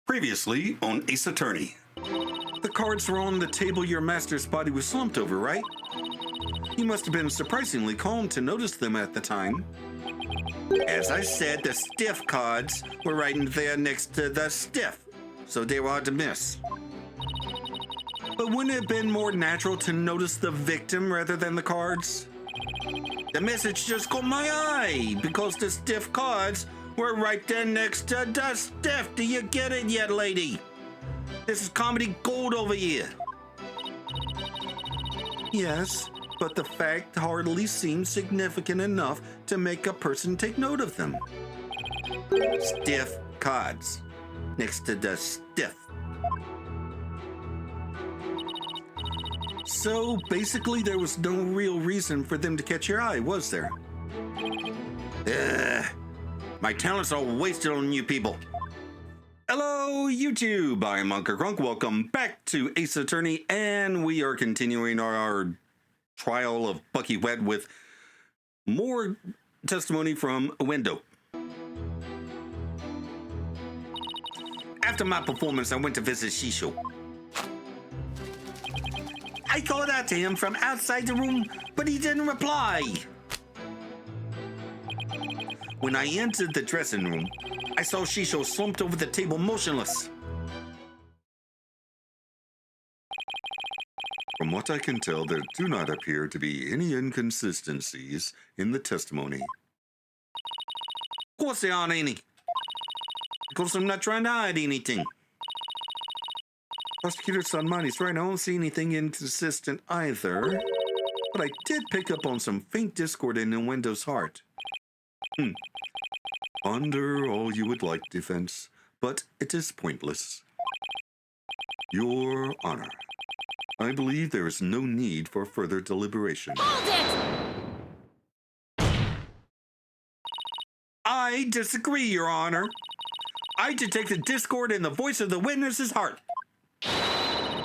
Previously on Ace Attorney. The cards were on the table your master's body was slumped over, right? You must have been surprisingly calm to notice them at the time. As I said, the stiff cards were right in there next to the stiff, so they were hard to miss. But wouldn't it have been more natural to notice the victim rather than the cards? The message just caught my eye because the stiff cards were right there next to the stiff. Do you get it yet, lady? This is comedy gold over here. Yes, but the fact hardly seems significant enough to make a person take note of them. Stiff cards next to the stiff. So basically there was no real reason for them to catch your eye, was there? My talents are wasted on you people. Hello, YouTube. I'm Unca Crunk. Welcome back to Ace Attorney, and we are continuing our trial of Bucky Wet with more testimony from a window. After my performance, I went to visit Shisho. I called out to him from outside the room, but he didn't reply. When I entered the dressing room, I saw Shisho slumped over the table motionless. From what I can tell, there do not appear to be any inconsistencies in the testimony. Of course there aren't any, because I'm not trying to hide anything. Prosecutor Sanmani's right, I don't see anything inconsistent either, but I did pick up on some faint discord in the window's heart. Under all you would like, defense, but it is pointless. Your Honor, I believe there is no need for further deliberation. Hold it! I disagree, Your Honor. I detect the discord in the voice of the witness's heart.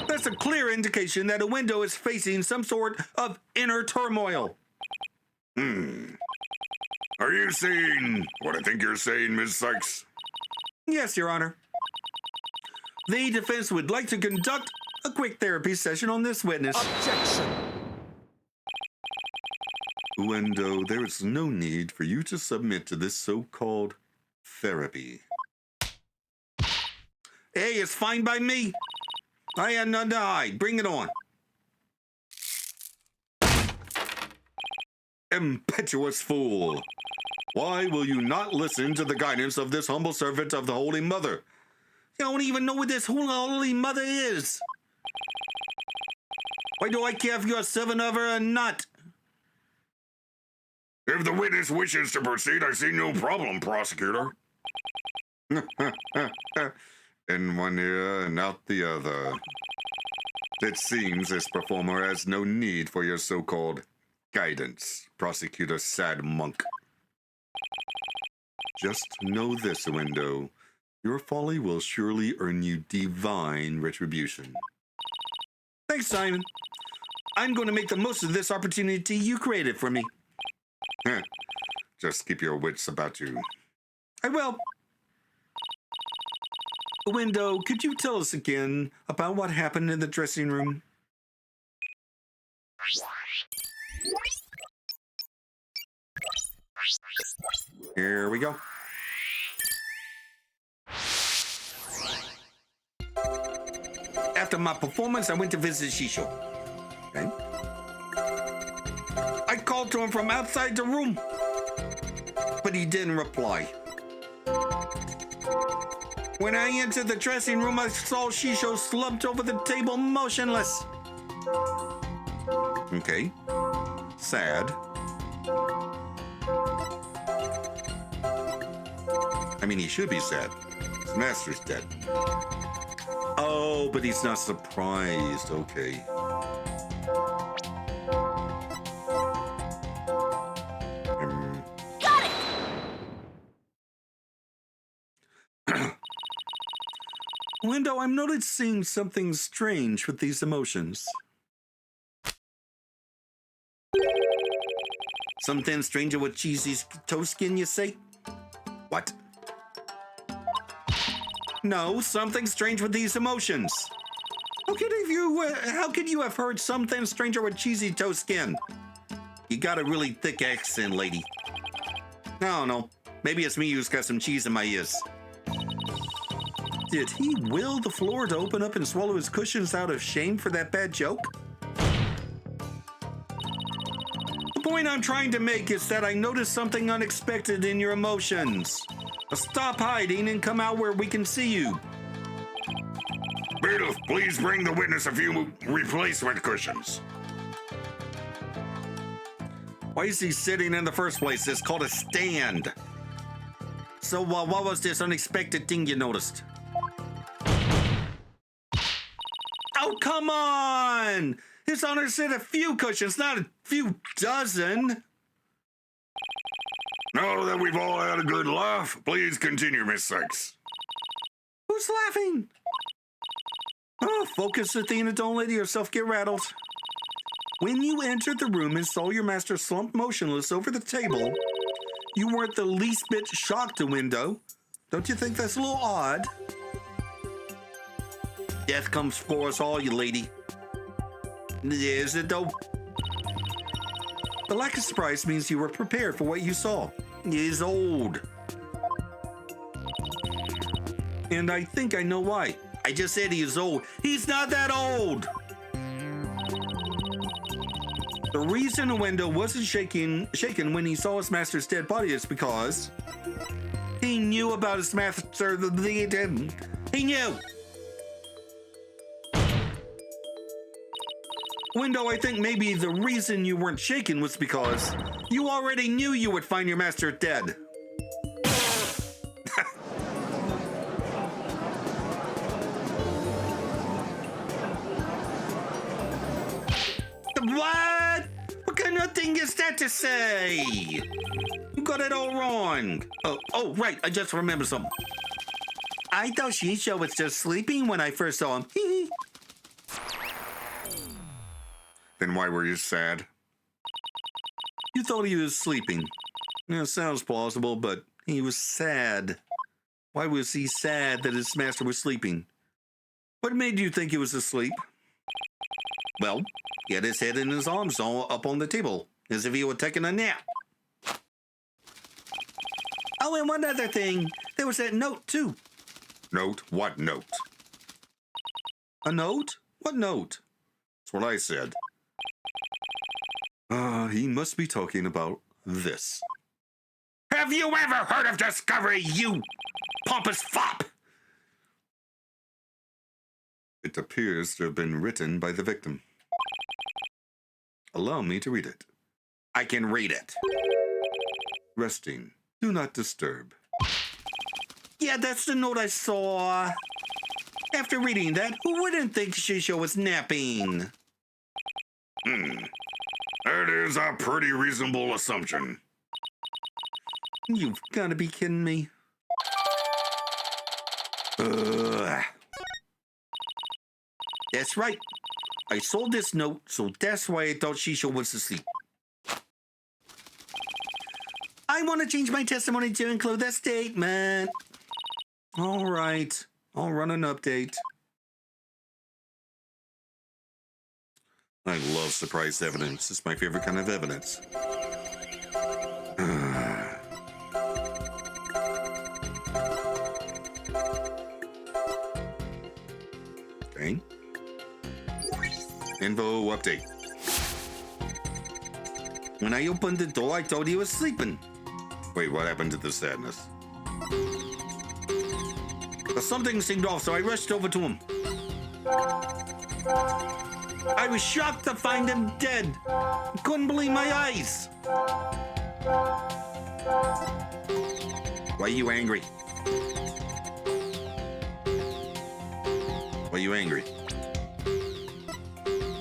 That's a clear indication that a window is facing some sort of inner turmoil. Are you saying what I think you're saying, Ms. Sykes? Yes, Your Honor. The defense would like to conduct a quick therapy session on this witness. Objection! Window, there is no need for you to submit to this so-called therapy. Hey, it's fine by me. I had none to hide. Bring it on. Impetuous fool. Why will you not listen to the guidance of this humble servant of the Holy Mother? You don't even know what this Holy Mother is. Why do I care if you're a servant of her or not? If the witness wishes to proceed, I see no problem, prosecutor. In one ear and out the other. It seems this performer has no need for your so-called guidance, Prosecutor Sad Monk. Just know this, Window. Your folly will surely earn you divine retribution. Thanks, Simon. I'm going to make the most of this opportunity you created for me. Just keep your wits about you. I will. Window, could you tell us again about what happened in the dressing room? Here we go. After my performance, I went to visit Shisho. Okay. I called to him from outside the room, but he didn't reply. When I entered the dressing room, I saw Shisho slumped over the table motionless. Okay. Sad. I mean, he should be sad. His master's dead. Oh, but he's not surprised. Okay. Got it! Window, I'm noticing something strange with these emotions. Something stranger with cheesy toe skin, you say? What? No, something strange with these emotions. How could you have heard something stranger with cheesy toe skin? You got a really thick accent, lady. I don't know. Maybe it's me who's got some cheese in my ears. Did he will the floor to open up and swallow his cushions out of shame for that bad joke? The point I'm trying to make is that I noticed something unexpected in your emotions. Stop hiding and come out where we can see you. Beetle, please bring the witness a few replacement cushions. Why is he sitting in the first place? It's called a stand. So what was this unexpected thing you noticed? Oh, come on! His Honor said a few cushions, not a few dozen. Now that we've all had a good laugh, please continue, Miss Sykes. Who's laughing? Oh, focus, Athena. Don't let yourself get rattled. When you entered the room and saw your master slumped motionless over the table, you weren't the least bit shocked, Window. Don't you think that's a little odd? Death comes for us all, you lady. Is it though? The lack of surprise means you were prepared for what you saw. He is old. And I think I know why. I just said he is old. He's not that old. The reason the window wasn't shaken when he saw his master's dead body is because he knew about his master. He knew. Window, I think maybe the reason you weren't shaken was because you already knew you would find your master dead. What? What kind of thing is that to say? You got it all wrong. Oh, right. I just remembered something. I thought Shisha was just sleeping when I first saw him. Then why were you sad? You thought he was sleeping. Yeah, sounds plausible, but he was sad. Why was he sad that his master was sleeping? What made you think he was asleep? Well, he had his head in his arms all up on the table, as if he were taking a nap. Oh, and one other thing. There was that note, too. Note? What note? A note? What note? That's what I said. He must be talking about this. Have you ever heard of discovery, you pompous fop? It appears to have been written by the victim. Allow me to read it. I can read it. Resting. Do not disturb. Yeah, that's the note I saw. After reading that, who wouldn't think Shisho was napping? That is a pretty reasonable assumption. You've got to be kidding me. That's right. I saw this note, so that's why I thought Shisho was asleep. I want to change my testimony to include that statement. All right. I'll run an update. I love surprise evidence. It's my favorite kind of evidence. Okay. Info update. When I opened the door, I thought he was sleeping. Wait, what happened to the sadness? Something seemed off, so I rushed over to him. I was shocked to find him dead. I couldn't believe my eyes. Why are you angry? Why are you angry?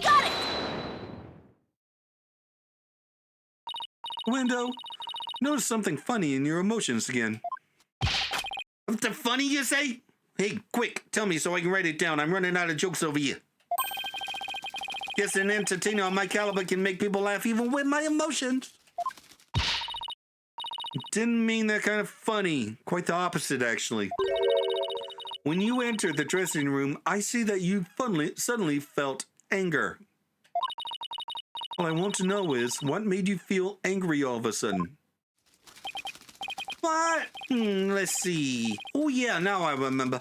Got it! Window, notice something funny in your emotions again. Something funny, you say? Hey, quick, tell me so I can write it down. I'm running out of jokes over here. Guess an entertainer on my caliber can make people laugh even with my emotions. Didn't mean that kind of funny. Quite the opposite, actually. When you entered the dressing room, I see that you suddenly felt anger. What I want to know is, what made you feel angry all of a sudden? What? Let's see. Oh yeah, now I remember.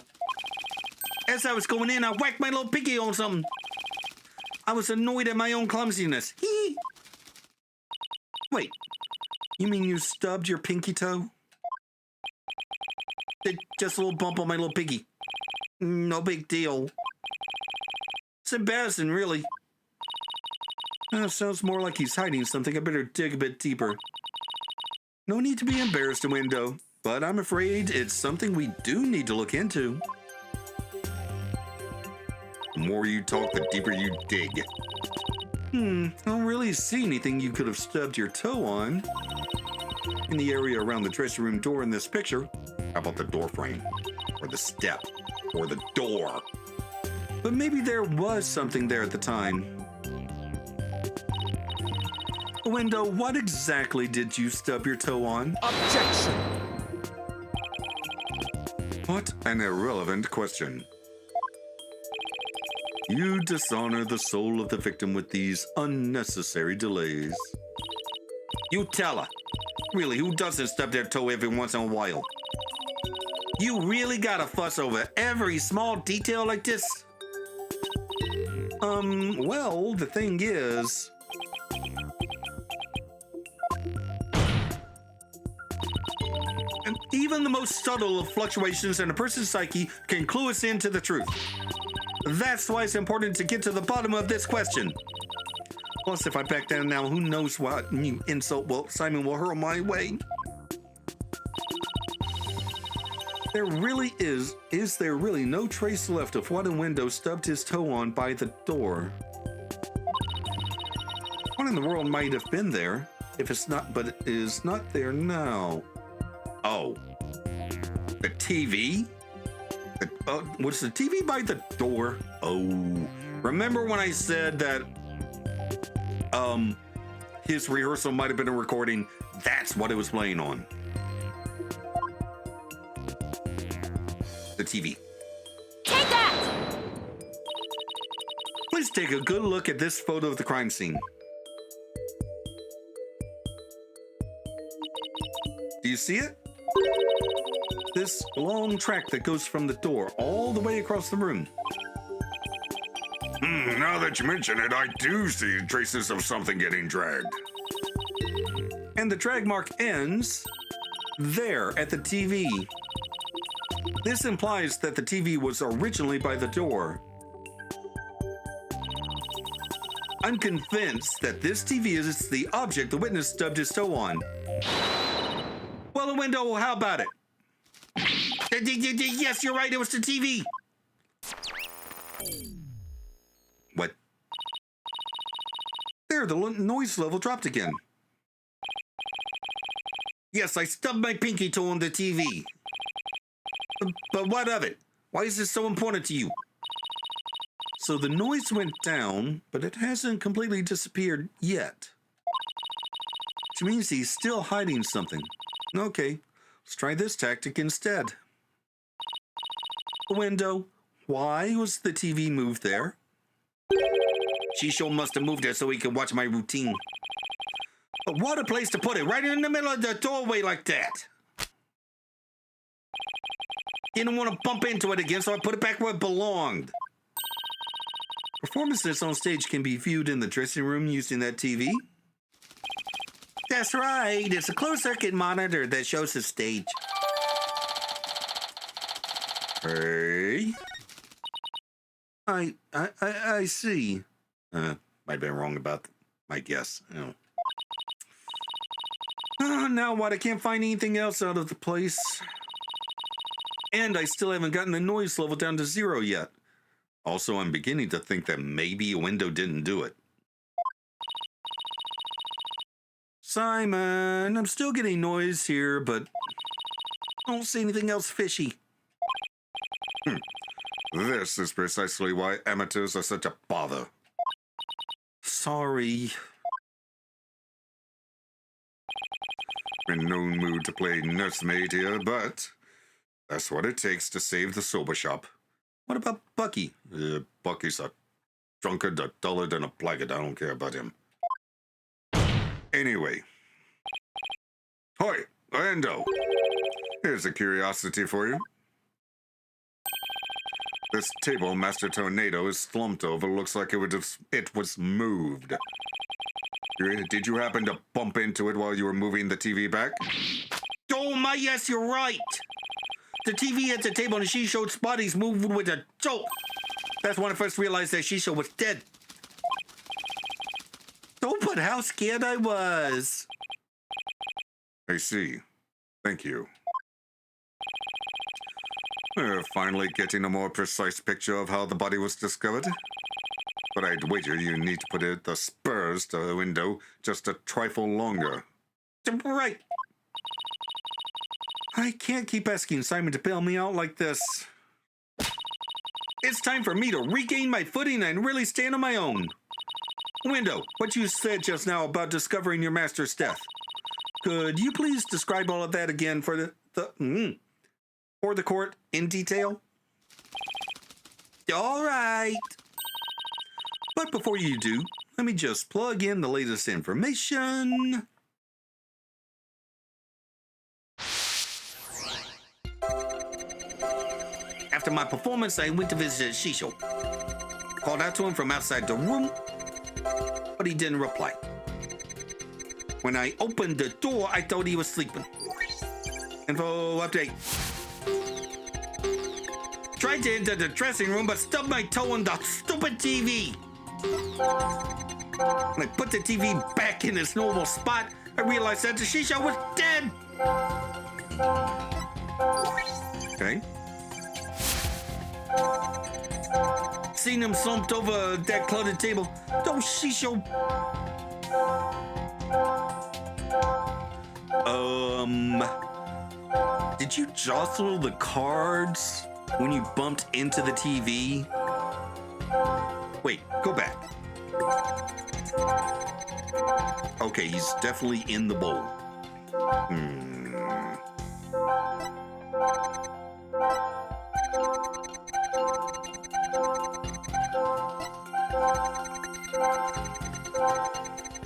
As I was going in, I whacked my little piggy on something. I was annoyed at my own clumsiness. Hee. Wait, you mean you stubbed your pinky toe? Just a little bump on my little piggy. No big deal. It's embarrassing, really. Sounds more like he's hiding something. I better dig a bit deeper. No need to be embarrassed, Window, but I'm afraid it's something we do need to look into. The more you talk, the deeper you dig. I don't really see anything you could have stubbed your toe on. In the area around the dressing room door in this picture. How about the door frame? Or the step? Or the door? But maybe there was something there at the time. Window, what exactly did you stub your toe on? Objection! What an irrelevant question. You dishonor the soul of the victim with these unnecessary delays. You tell her. Really, who doesn't stub their toe every once in a while? You really gotta fuss over every small detail like this? Well, the thing is... even the most subtle of fluctuations in a person's psyche can clue us into the truth. That's why it's important to get to the bottom of this question. Plus, if I back down now, who knows what new insult Simon will hurl my way. There really is there really no trace left of what a Window stubbed his toe on by the door? What in the world might have been there, if it's not, but it is not there now? Oh, the TV? Was the TV by the door? Oh, remember when I said that his rehearsal might have been a recording? That's what it was playing on. The TV. Take that! Please take a good look at this photo of the crime scene. Do you see it? This long track that goes from the door all the way across the room. Now that you mention it, I do see traces of something getting dragged. And the drag mark ends there at the TV. This implies that the TV was originally by the door. I'm convinced that this TV is the object the witness stubbed his toe on. Well, the Window, how about it? Yes, you're right, it was the TV. What? There, the noise level dropped again. Yes, I stubbed my pinky toe on the TV. But what of it? Why is this so important to you? So the noise went down, but it hasn't completely disappeared yet. Which means he's still hiding something. Okay, let's try this tactic instead. Window, why was the TV moved there? She sure must have moved it so he could watch my routine. But what a place to put it, right in the middle of the doorway like that. Didn't want to bump into it again, so I put it back where it belonged. Performances on stage can be viewed in the dressing room using that TV. That's right, it's a closed-circuit monitor that shows the stage. Hey. I see. Might have been wrong about my guess. Now what? I can't find anything else out of the place. And I still haven't gotten the noise level down to 0 yet. Also, I'm beginning to think that maybe a Window didn't do it. Simon, I'm still getting noise here, but I don't see anything else fishy. This is precisely why amateurs are such a bother. Sorry. In no mood to play nursemaid here, but That's what it takes to save the soba shop. What about Bucky? Bucky's a drunkard, a dullard, and a blackguard. I don't care about him. Anyway. Hoi, Endo. Here's a curiosity for you. This table Master Tornado is slumped over. Looks like it was moved. Did you happen to bump into it while you were moving the TV back? Oh my, yes, you're right. The TV at the table and Shisho's body's moved with a jolt. That's when I first realized that Shisho was dead. Oh, but how scared I was. I see. Thank you. We're finally getting a more precise picture of how the body was discovered. But I'd wager you need to put the spurs to the window just a trifle longer. Right. I can't keep asking Simon to bail me out like this. It's time for me to regain my footing and really stand on my own. Window, what you said just now about discovering your master's death. Could you please describe all of that again for the court in detail? All right. But before you do, let me just plug in the latest information. After my performance, I went to visit Shisho. Called out to him from outside the room, but he didn't reply. When I opened the door, I thought he was sleeping. Info update. Tried to enter the dressing room, but stubbed my toe on the stupid TV. When I put the TV back in its normal spot, I realized that the Shisho was dead. Okay. Seen him slumped over that cluttered table. Don't Shisho. Did you jostle the cards when you bumped into the TV? Wait, go back. Okay, he's definitely in the bowl.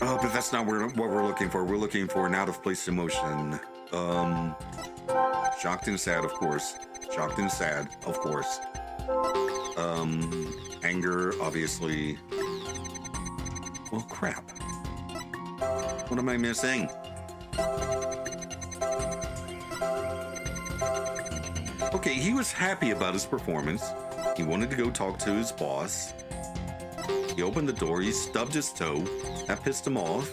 Oh, but that's not what we're looking for. We're looking for an out-of-place emotion. Shocked and sad, of course. Shocked and sad, of course. Anger, obviously. Well, crap. What am I missing? Okay, he was happy about his performance. He wanted to go talk to his boss. He opened the door, he stubbed his toe. That pissed him off.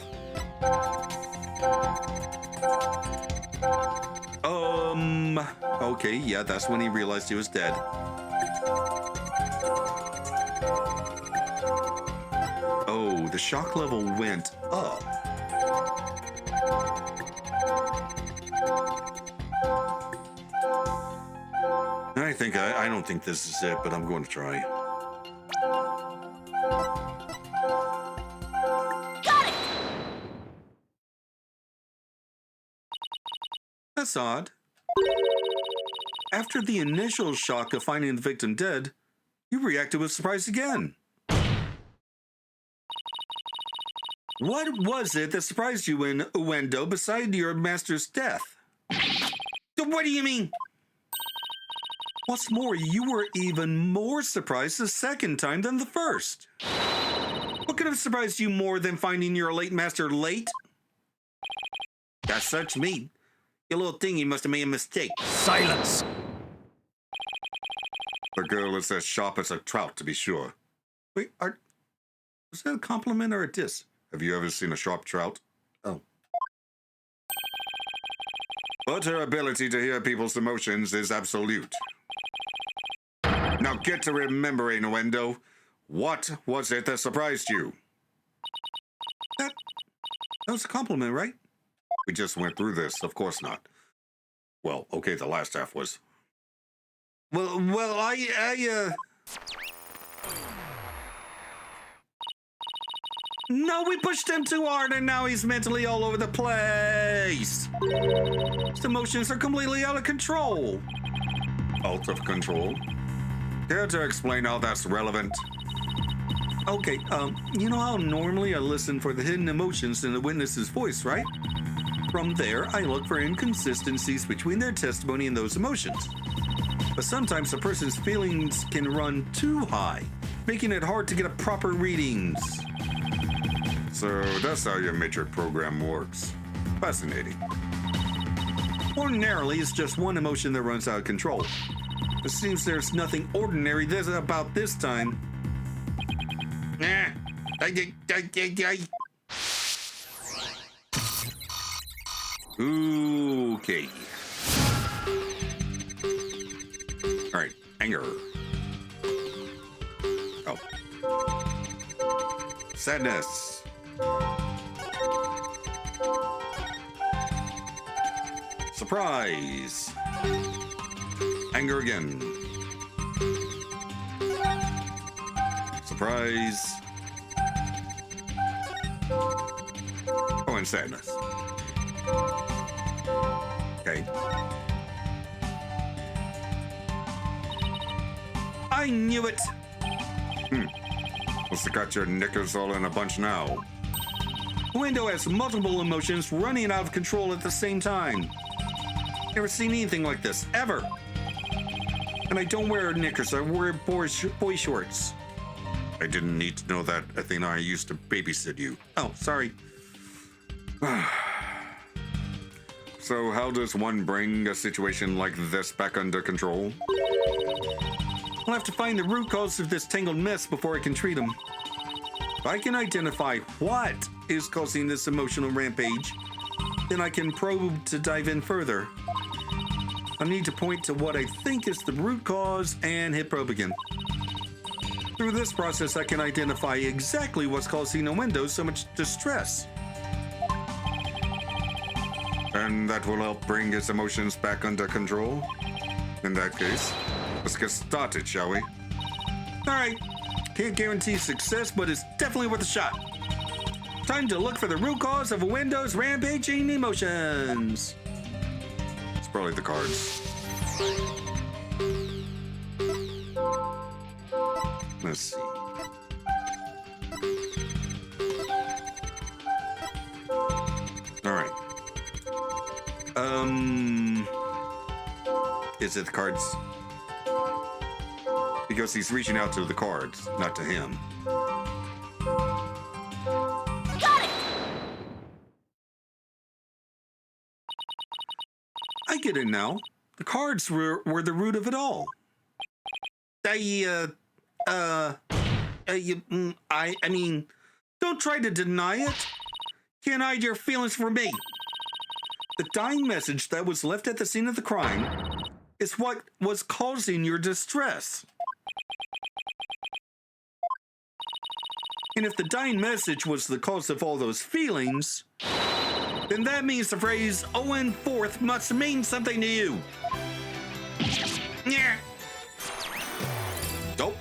Okay, yeah, that's when he realized he was dead. Oh, the shock level went up. I don't think this is it, but I'm going to try. Got it! That's odd. After the initial shock of finding the victim dead, you reacted with surprise again. What was it that surprised you in Uendo beside your master's death? What do you mean? What's more, you were even more surprised the second time than the first. What could have surprised you more than finding your late master late? That's such me. Your little thingy must have made a mistake. Silence! The girl is as sharp as a trout, to be sure. Wait, was that a compliment or a diss? Have you ever seen a sharp trout? Oh. But her ability to hear people's emotions is absolute. Now get to remembering, Uendo. What was it that surprised you? That was a compliment, right? We just went through this. Of course not. Well, okay, the last half was. Well, No, we pushed him too hard and now he's mentally all over the place. His emotions are completely out of control. out of control. Care to explain how that's relevant? Okay, you know how normally I listen for the hidden emotions in the witness's voice, right? From there, I look for inconsistencies between their testimony and those emotions. But sometimes a person's feelings can run too high, making it hard to get a proper readings. So that's how your matrix program works. Fascinating. Ordinarily, it's just one emotion that runs out of control. It seems there's nothing ordinary about this time. Okay. All right, anger. Oh. Sadness. Surprise. Anger again. Surprise. Oh, and sadness. Okay. I knew it. Must have got your knickers all in a bunch now. Window has multiple emotions running out of control at the same time. Never seen anything like this, ever. And I don't wear knickers, I wear boy shorts. I didn't need to know that, Athena. I used to babysit you. Oh, sorry. So how does one bring a situation like this back under control? I'll have to find the root cause of this tangled mess before I can treat them. If I can identify what is causing this emotional rampage, then I can probe to dive in further. I need to point to what I think is the root cause and hit probe again. Through this process, I can identify exactly what's causing the window so much distress. And that will help bring its emotions back under control? In that case, let's get started, shall we? All right. Can't guarantee success, but it's definitely worth a shot. Time to look for the root cause of a window's rampaging emotions. It's probably the cards. Let's see. All right. Is it the cards? Because he's reaching out to the cards, not to him. Got it! I get it now. The cards were the root of it all. I mean, don't try to deny it. Can't hide your feelings from me. The dying message that was left at the scene of the crime is what was causing your distress. And if the dying message was the cause of all those feelings, then that means the phrase Owen Fourth must mean something to you. Yeah. Nope.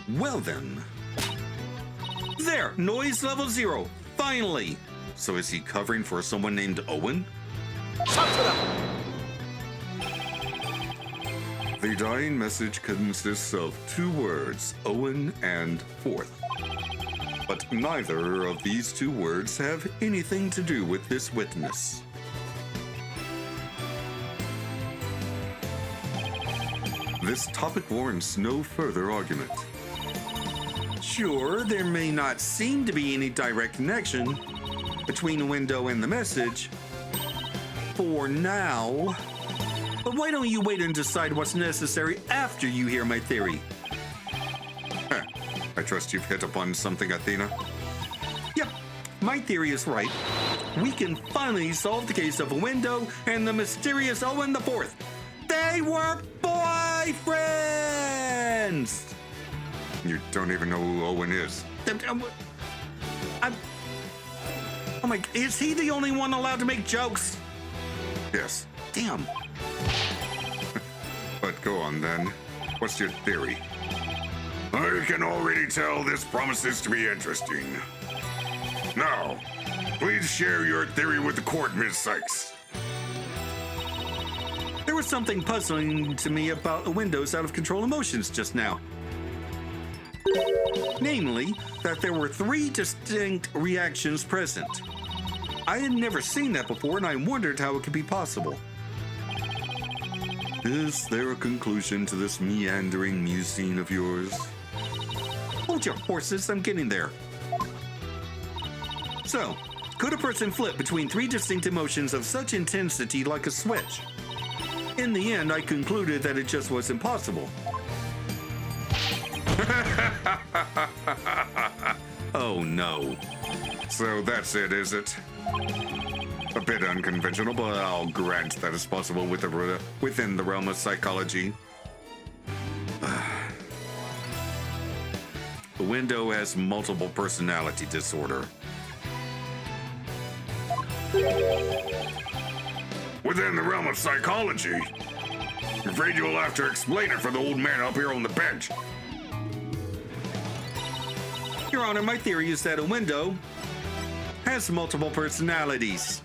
Well then. There, noise level 0. Finally. So is he covering for someone named Owen? The dying message consists of 2 words, Owen and Fourth. But neither of these 2 words have anything to do with this witness. This topic warrants no further argument. Sure, there may not seem to be any direct connection between the window and the message for now, but why don't you wait and decide what's necessary after you hear my theory? I trust you've hit upon something, Athena. Yep, my theory is right. We can finally solve the case of a window and the mysterious Owen the Fourth. They were boyfriends! You don't even know who Owen is. Oh my, is he the only one allowed to make jokes? Yes. Damn. But go on then. What's your theory? I can already tell this promises to be interesting. Now, please share your theory with the court, Ms. Sykes. There was something puzzling to me about the window's out-of-control emotions just now. Namely, that there were 3 distinct reactions present. I had never seen that before, and I wondered how it could be possible. Is there a conclusion to this meandering musing of yours? Hold your horses, I'm getting there. So, could a person flip between 3 distinct emotions of such intensity like a switch? In the end, I concluded that it just was impossible. Oh no. So that's it, is it? A bit unconventional, but I'll grant that it's possible within the realm of psychology. The window has multiple personality disorder. Within the realm of psychology? I'm afraid you'll have to explain it for the old man up here on the bench. Your Honor, my theory is that a window has multiple personalities.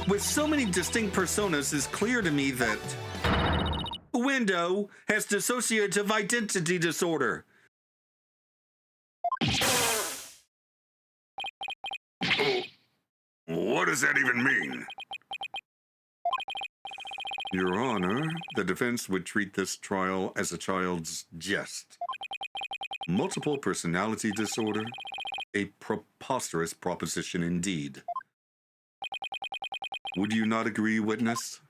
With so many distinct personas, it's clear to me that a window has dissociative identity disorder. What does that even mean? Your Honor, the defense would treat this trial as a child's jest. Multiple personality disorder? A preposterous proposition indeed. Would you not agree, witness?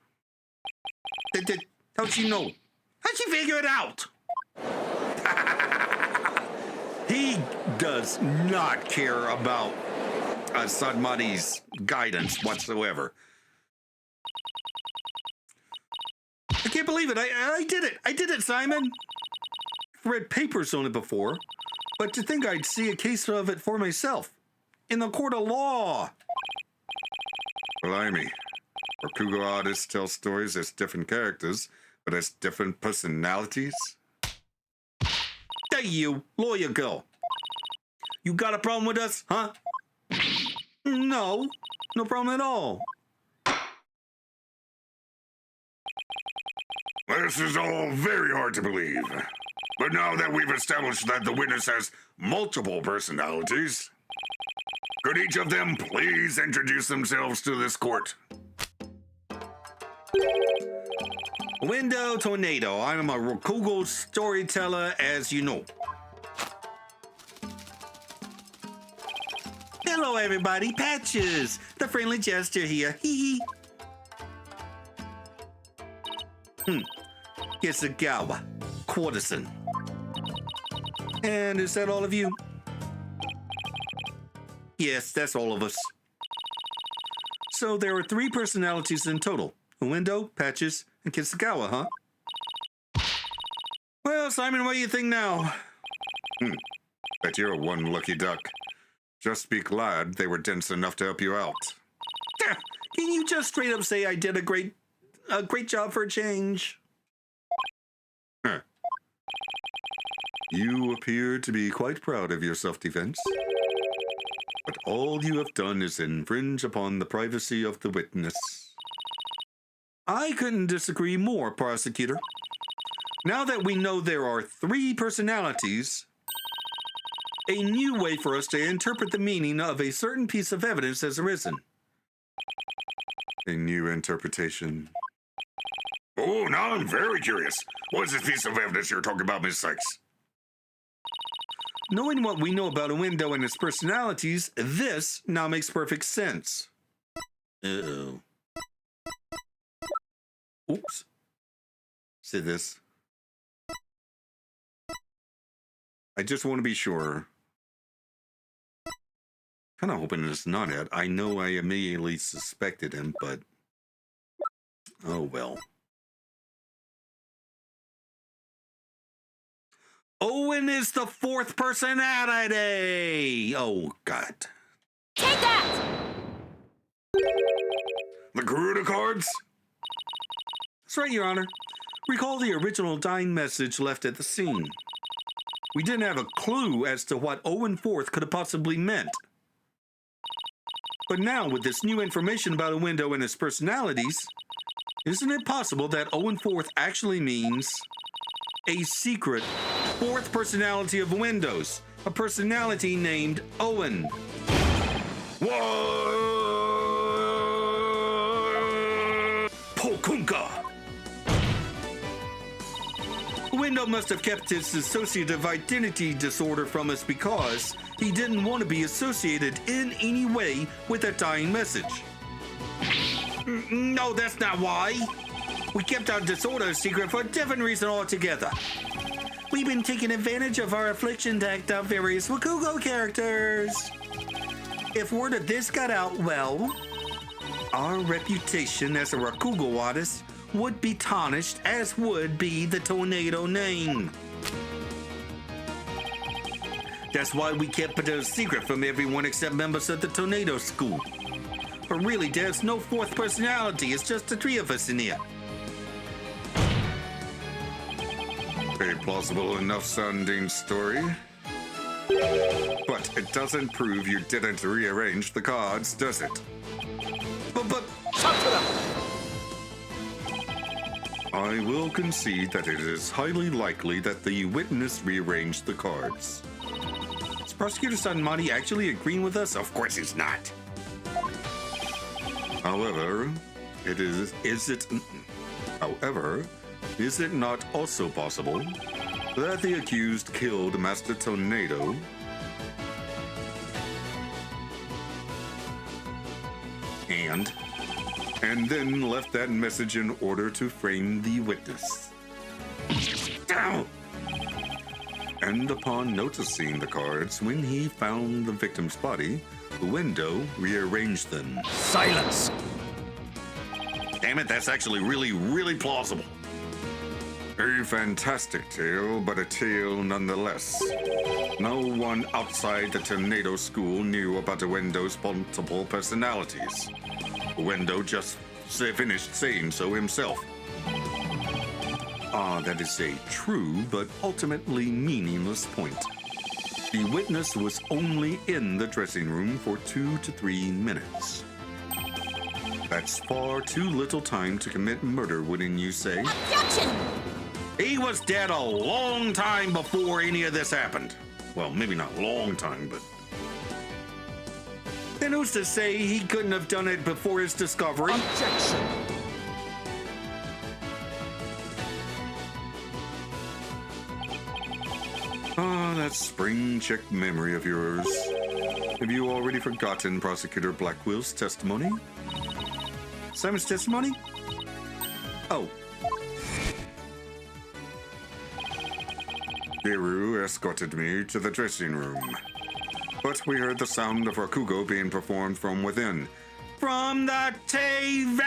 How'd you know? How'd you figure it out? He does not care about Sadmati's guidance whatsoever. I can't believe it. I did it. I did it, Simon. I've read papers on it before, but to think I'd see a case of it for myself in the court of law. Blimey. Rakugo artists tell stories as different characters, but as different personalities? Hey, you, lawyer girl. You got a problem with us, huh? No, no problem at all. This is all very hard to believe. But now that we've established that the witness has multiple personalities, could each of them please introduce themselves to this court? Window Tornado. I'm a Rakugo storyteller, as you know. Hello, everybody. Patches, the friendly jester here. Hee hee. Kisagawa, courtesan. And is that all of you? Yes, that's all of us. So there are 3 personalities in total. Window, Patches, and Kisagawa, huh? Well, Simon, what do you think now? Bet you're one lucky duck. Just be glad they were dense enough to help you out. Can you just straight up say I did a great job for a change? Huh. You appear to be quite proud of your self-defense. But all you have done is infringe upon the privacy of the witness. I couldn't disagree more, prosecutor. Now that we know there are 3 personalities, a new way for us to interpret the meaning of a certain piece of evidence has arisen. A new interpretation. Oh, now I'm very curious. What is this piece of evidence you're talking about, Miss Sykes? Knowing what we know about a window and its personalities, this now makes perfect sense. Uh-oh. Oops. Say this. I just want to be sure. Kind of hoping it's not it. I know I immediately suspected him, but... oh, well. Owen is the 4th personality! Oh, God. Take that! The Garuda cards? That's right, Your Honor. Recall the original dying message left at the scene. We didn't have a clue as to what Owen 4th could have possibly meant. But now, with this new information about a window and its personalities, isn't it possible that Owen Fourth actually means a secret fourth personality of Windows? A personality named Owen. Whoa! Pokunka! Window must have kept his dissociative identity disorder from us because he didn't want to be associated in any way with that dying message. No, that's not why. We kept our disorder a secret for a different reason altogether. We've been taking advantage of our affliction to act out various Wakugo characters. If word of this got out, well, our reputation as a Rakugo artist would be tarnished, as would be the Tornado name. That's why we kept it a secret from everyone except members of the Tornado School. But really, there's no fourth personality. It's just the three of us in here. A plausible enough sounding story. But it doesn't prove you didn't rearrange the cards, does it? But I will concede that it is highly likely that the witness rearranged the cards. Is Prosecutor Sanmari actually agreeing with us? of course he's not. However, is it not also possible that the accused killed Master Tornado and then left that message in order to frame the witness? Ow! And upon noticing the cards, when he found the victim's body, the window rearranged them. Silence! Damn it, that's actually really, really plausible. A fantastic tale, but a tale nonetheless. No one outside the Tornado School knew about the window's multiple personalities. The window just finished saying so himself. That is a true but ultimately meaningless point. The witness was only in the dressing room for 2 to 3 minutes. That's far too little time to commit murder, wouldn't you say? Objection! He was dead a long time before any of this happened. Well, maybe not a long time, but... Then who's to say he couldn't have done it before his discovery? Objection! That spring check memory of yours. Have you already forgotten Prosecutor Blackwell's testimony? Simon's testimony? Oh. Biru escorted me to the dressing room. But we heard the sound of Rakugo being performed from within. From the TV!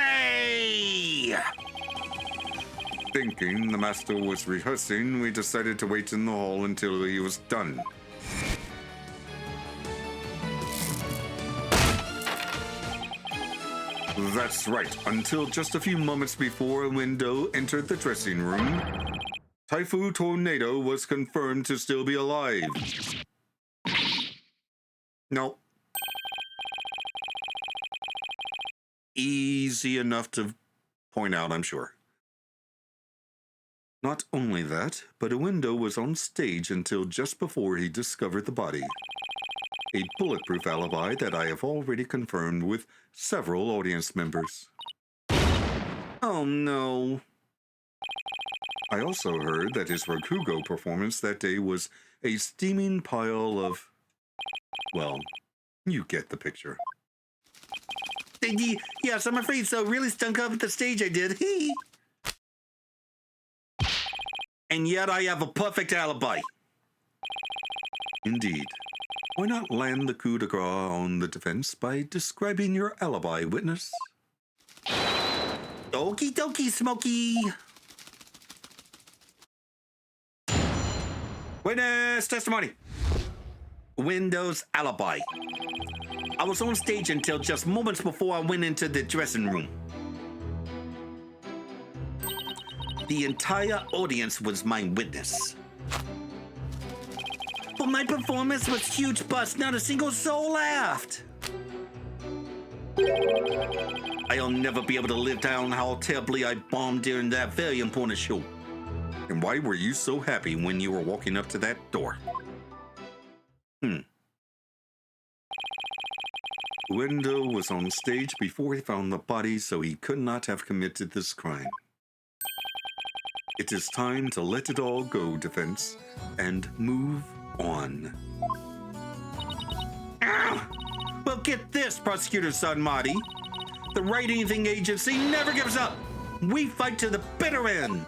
Thinking the master was rehearsing, we decided to wait in the hall until he was done. That's right. Until just a few moments before a window entered the dressing room, Typhoon Tornado was confirmed to still be alive. No. Easy enough to point out, I'm sure. Not only that, but a window was on stage until just before he discovered the body. A bulletproof alibi that I have already confirmed with several audience members. Oh no. I also heard that his Rakugo performance that day was a steaming pile of... well, you get the picture. Yes, I'm afraid so. Really stunk up at the stage I did. And yet I have a perfect alibi. Indeed. Why not land the coup de grace on the defense by describing your alibi, witness? Okie dokie, Smokey. Witness testimony. Windows alibi. I was on stage until just moments before I went into the dressing room. The entire audience was my witness. But my performance was huge bust. Not a single soul laughed. I'll never be able to live down how terribly I bombed during that very important show. And why were you so happy when you were walking up to that door? Wendell was on stage before he found the body, so he could not have committed this crime. It is time to let it all go, defense, and move on. Well, get this, Prosecutor Son Marty. The Wright Anything Agency never gives up. We fight to the bitter end.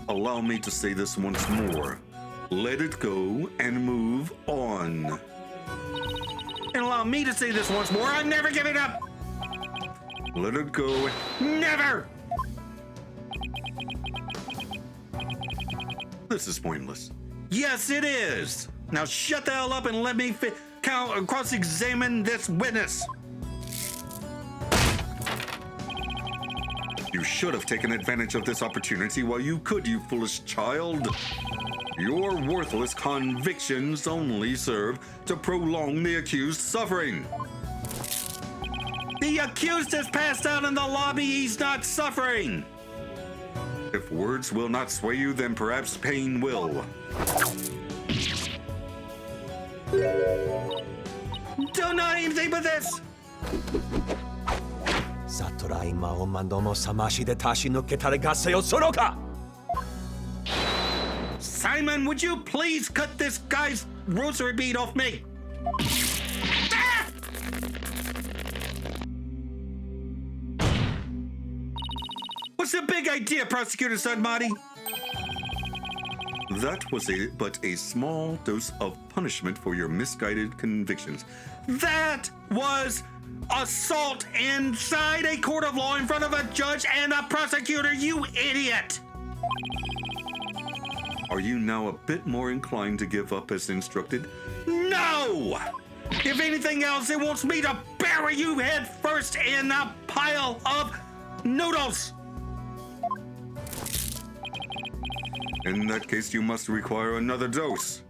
Allow me to say this once more. Let it go and move on. And allow me to say this once more. I'm never giving up. Let it go. Never! This is pointless. Yes, it is. Now shut the hell up and let me cross-examine this witness. You should have taken advantage of this opportunity while you could, you foolish child. Your worthless convictions only serve to prolong the accused's suffering. The accused is passed out in the lobby. He's not suffering. If words will not sway you, then perhaps pain will. Do not anything but this. Simon, would you please cut this guy's rosary bead off me? Ah! What's the big idea, Prosecutor Son Marty? That was but a small dose of punishment for your misguided convictions. That was assault inside a court of law in front of a judge and a prosecutor, you idiot! Are you now a bit more inclined to give up as instructed? No! If anything else, it wants me to bury you head first in a pile of noodles! In that case, you must require another dose.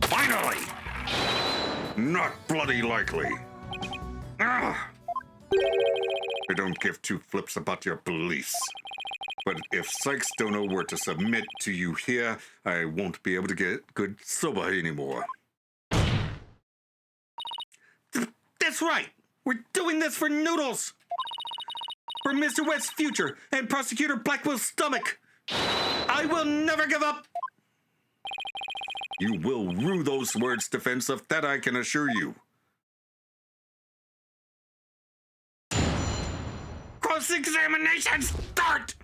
Finally! Not bloody likely. Ah. I don't give two flips about your beliefs. But if Sykes Dono were to submit to you here, I won't be able to get good soba anymore. That's right! We're doing this for noodles! For Mr. West's future and Prosecutor Blackwell's stomach! I will never give up! You will rue those words, defense, of that I can assure you. Cross-examination start!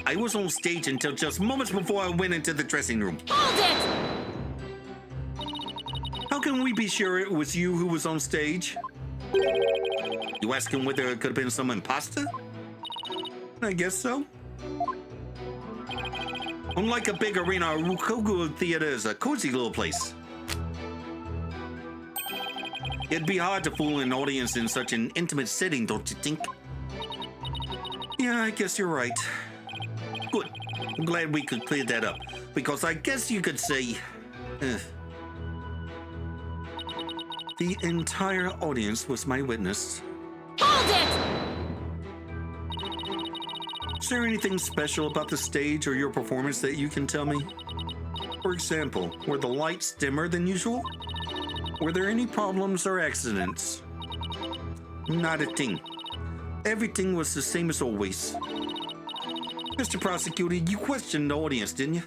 I was on stage until just moments before I went into the dressing room. Hold it! How can we be sure it was you who was on stage? You asking whether it could have been some imposter? I guess so. Unlike a big arena, Rukogu Theater is a cozy little place. It'd be hard to fool an audience in such an intimate setting, don't you think? Yeah, I guess you're right. Good. I'm glad we could clear that up. Because I guess you could say... the entire audience was my witness. Hold it! Is there anything special about the stage or your performance that you can tell me? For example, were the lights dimmer than usual? Were there any problems or accidents? Not a thing. Everything was the same as always. Mr. Prosecutor, you questioned the audience, didn't you?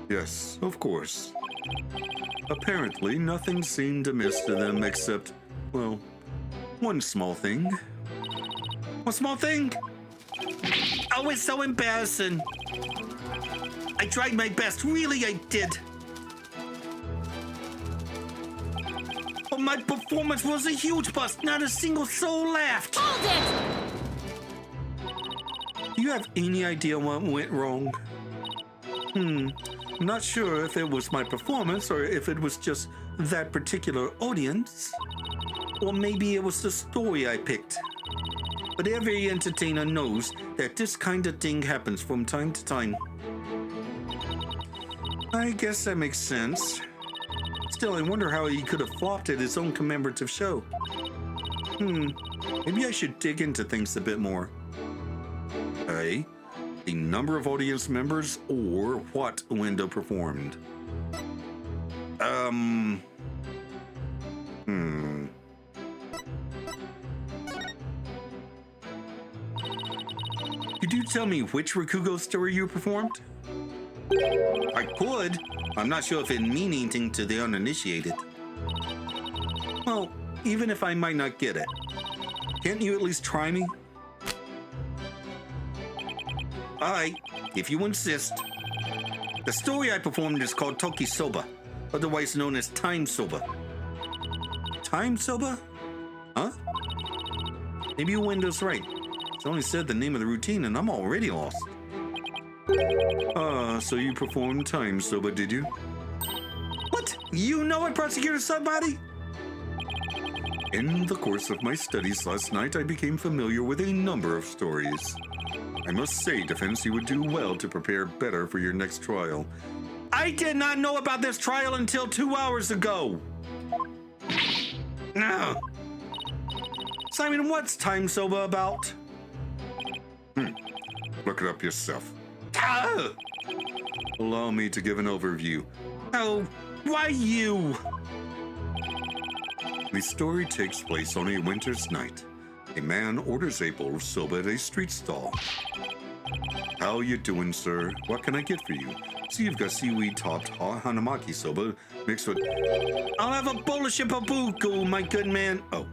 Yes, of course. Apparently, nothing seemed amiss to them except, well, one small thing. One small thing? Oh, it's so embarrassing. I tried my best, really I did. But my performance was a huge bust. Not a single soul laughed. Hold it! Do you have any idea what went wrong? Not sure if it was my performance or if it was just that particular audience. Or maybe it was the story I picked. But every entertainer knows that this kind of thing happens from time to time. I guess that makes sense. Still, I wonder how he could have flopped at his own commemorative show. Maybe I should dig into things a bit more. A, the number of audience members or what Window performed. Could you tell me which Rakugo story you performed? I could. I'm not sure if it means anything to the uninitiated. Well, even if I might not get it, can't you at least try me? Alright, if you insist. The story I performed is called Toki Soba, otherwise known as Time Soba. Time Soba? Huh? Maybe Window's right. It's only said the name of the routine and I'm already lost. So you performed Time Soba, did you? What? You know it, Prosecutor Somebody? In the course of my studies last night, I became familiar with a number of stories. I must say, defense, you would do well to prepare better for your next trial. I did not know about this trial until 2 hours ago. No. Simon, what's Time Soba about? Look it up yourself. Ah! Allow me to give an overview. Oh, why you? The story takes place on a winter's night. A man orders a bowl of soba at a street stall. How you doing, sir? What can I get for you? See, you've got seaweed-topped hanamaki soba mixed with... I'll have a bowl of shipabuku, my good man. Oh,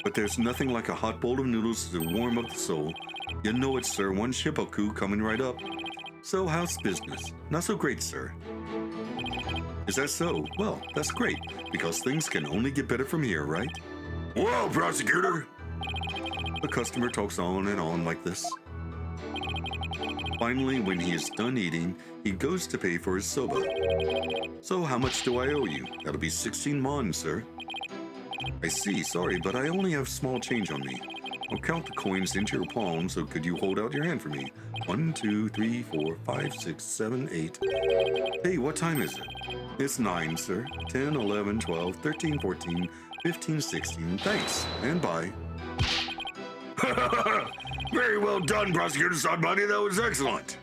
but there's nothing like a hot bowl of noodles to warm up the soul. You know it, sir. One shippoku coming right up. So, how's business? Not so great, sir. Is that so? Well, that's great, because things can only get better from here, right? Whoa, prosecutor! The customer talks on and on like this. Finally, when he is done eating, he goes to pay for his soba. So, how much do I owe you? That'll be 16 mon, sir. I see, sorry, but I only have small change on me. I'll count the coins into your palm, so could you hold out your hand for me? 1, 2, 3, 4, 5, 6, 7, 8. Hey, what time is it? It's 9, sir. 10, 11, 12, 13, 14, 15, 16. Thanks, and bye. Very well done, Prosecutor Somebody. That was excellent.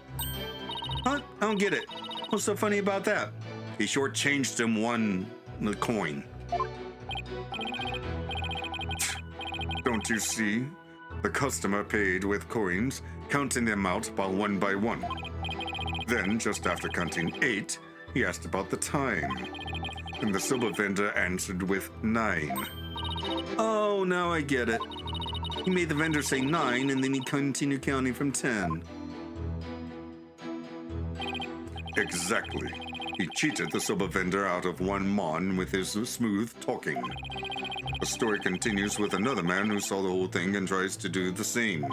Huh? I don't get it. What's so funny about that? He shortchanged him the coin. Don't you see? The customer paid with coins, counting them out one by one. Then, just after counting 8, he asked about the time. And the soba vendor answered with 9. Oh, now I get it. He made the vendor say 9, and then he continued counting from 10. Exactly. He cheated the soba vendor out of 1 mon with his smooth talking. The story continues with another man who saw the whole thing and tries to do the same.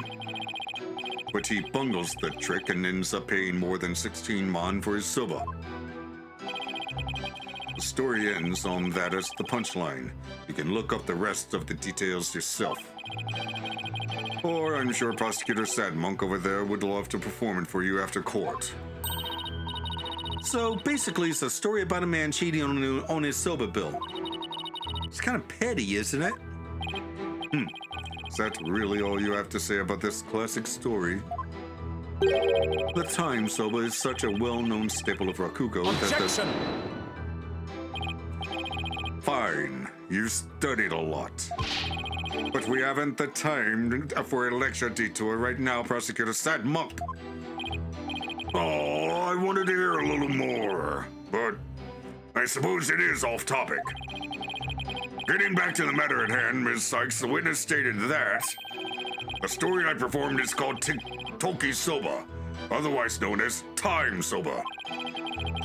But he bungles the trick and ends up paying more than 16 mon for his soba. The story ends on that as the punchline. You can look up the rest of the details yourself. Or I'm sure Prosecutor Sad Monk over there would love to perform it for you after court. So basically, it's a story about a man cheating on his soba bill. It's kind of petty, isn't it? Is that really all you have to say about this classic story? The Time Soba is such a well-known staple of Rakugo that Fine, you studied a lot. But we haven't the time for a lecture detour right now, Prosecutor Sad Monk. Oh, I wanted to hear a little more, but I suppose it is off topic. Getting back to the matter at hand, Ms. Sykes, the witness stated that the story I performed is called Toki Soba, otherwise known as Time Soba.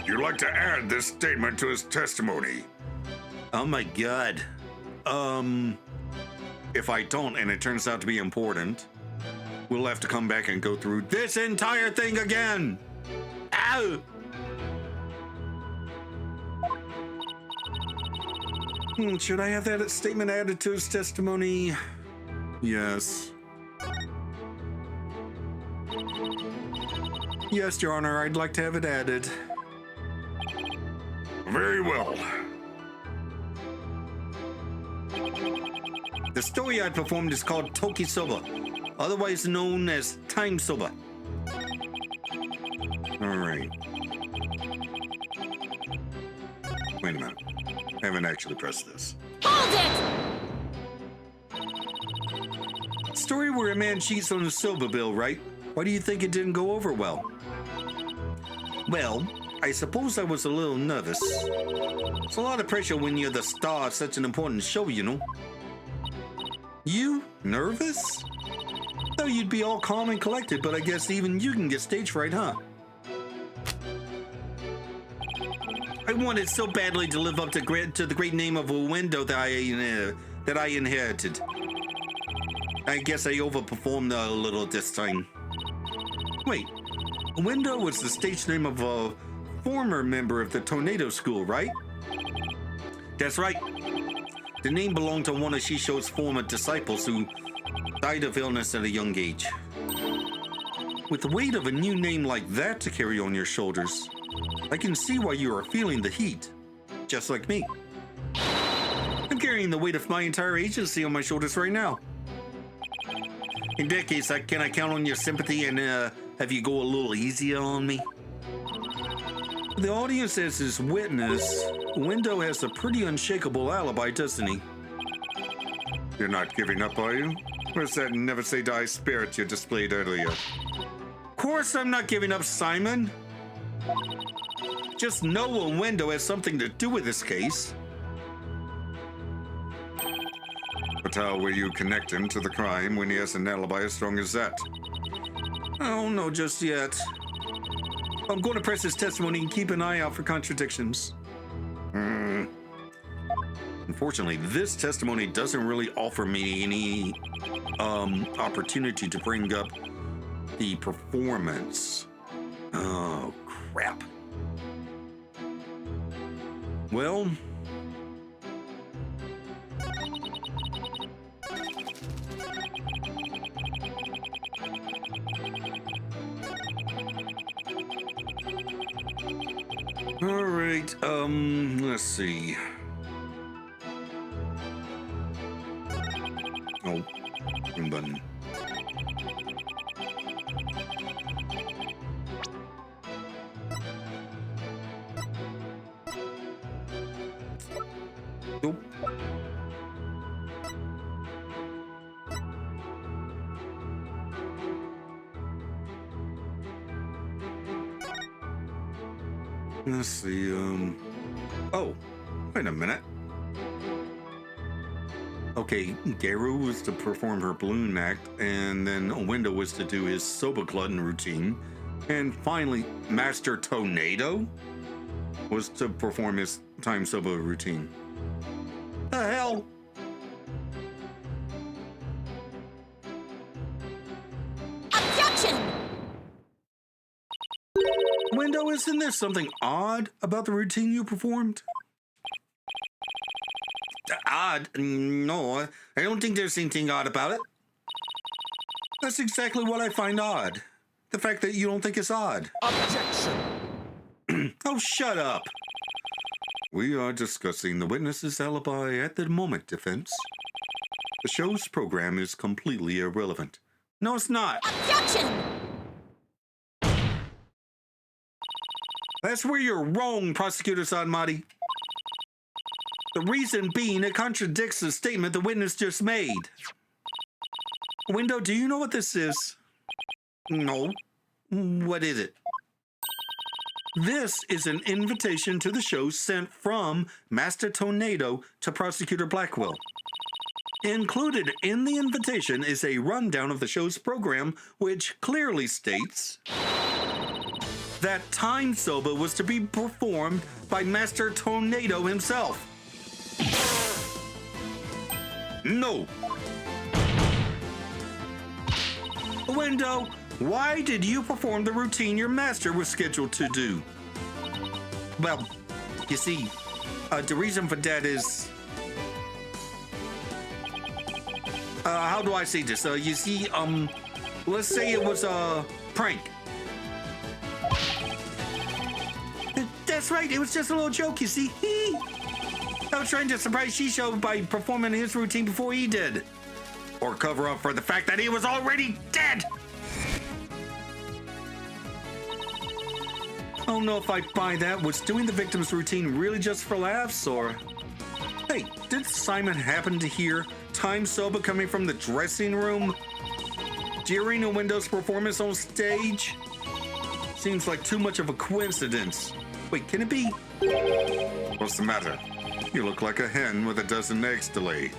You'd like to add this statement to his testimony. Oh my god. If I don't and it turns out to be important, we'll have to come back and go through this entire thing again. Ow! Should I have that statement added to his testimony? Yes. Yes, Your Honor, I'd like to have it added. Very well. The story I performed is called Toki Soba, otherwise known as Time Soba. All right. Wait a minute. I haven't actually pressed this. Hold it! Story where a man cheats on the soba bill, right? Why do you think it didn't go over well? Well, I suppose I was a little nervous. It's a lot of pressure when you're the star of such an important show, you know. You nervous? Though you'd be all calm and collected, but I guess even you can get stage fright, huh? I wanted so badly to live up to the great name of a window that I inherited. I guess I overperformed a little this time. Wait, Window was the stage name of a former member of the Tornado School, right? That's right. The name belonged to one of Shisho's former disciples who died of illness at a young age. With the weight of a new name like that to carry on your shoulders, I can see why you are feeling the heat, just like me. I'm carrying the weight of my entire agency on my shoulders right now. In that case, can I count on your sympathy and have you go a little easier on me? The audience as his witness, Window has a pretty unshakable alibi, doesn't he? You're not giving up, are you? Where's that never say die spirit you displayed earlier? Of course I'm not giving up, Simon. Just know a Window has something to do with this case. But how will you connect him to the crime when he has an alibi as strong as that? I don't know just yet. I'm going to press his testimony and keep an eye out for contradictions. Unfortunately, this testimony doesn't really offer me any opportunity to bring up the performance. Oh, crap. Well... All right, let's see. Oh, wrong button. Nope. Let's see, oh, wait a minute. Okay, Garu was to perform her balloon act, and then Window was to do his soba glutton routine, and finally, Master Tornado was to perform his time soba routine. The hell? Objection! Window, isn't there something odd about the routine you performed? Odd? No, I don't think there's anything odd about it. That's exactly what I find odd. The fact that you don't think it's odd. Objection! Oh, shut up. We are discussing the witness's alibi at the moment, defense. The show's program is completely irrelevant. No, it's not. Objection! That's where you're wrong, Prosecutor Sanmati. The reason being it contradicts the statement the witness just made. Window, do you know what this is? No. What is it? This is an invitation to the show sent from Master Tornado to Prosecutor Blackwell. Included in the invitation is a rundown of the show's program, which clearly states that Time Soba was to be performed by Master Tornado himself. No. Window, why did you perform the routine your master was scheduled to do? Well, you see, the reason for that is... how do I say this? You see, let's say it was a prank. That's right. It was just a little joke, you see. I was trying to surprise Shisho by performing his routine before he did. Or cover up for the fact that he was already dead. I don't know if I buy that. Was doing the victim's routine really just for laughs, or... Hey, did Simon happen to hear Time Soba coming from the dressing room during a Windows performance on stage? Seems like too much of a coincidence. Wait, can it be? What's the matter? You look like a hen with a dozen eggs to lay.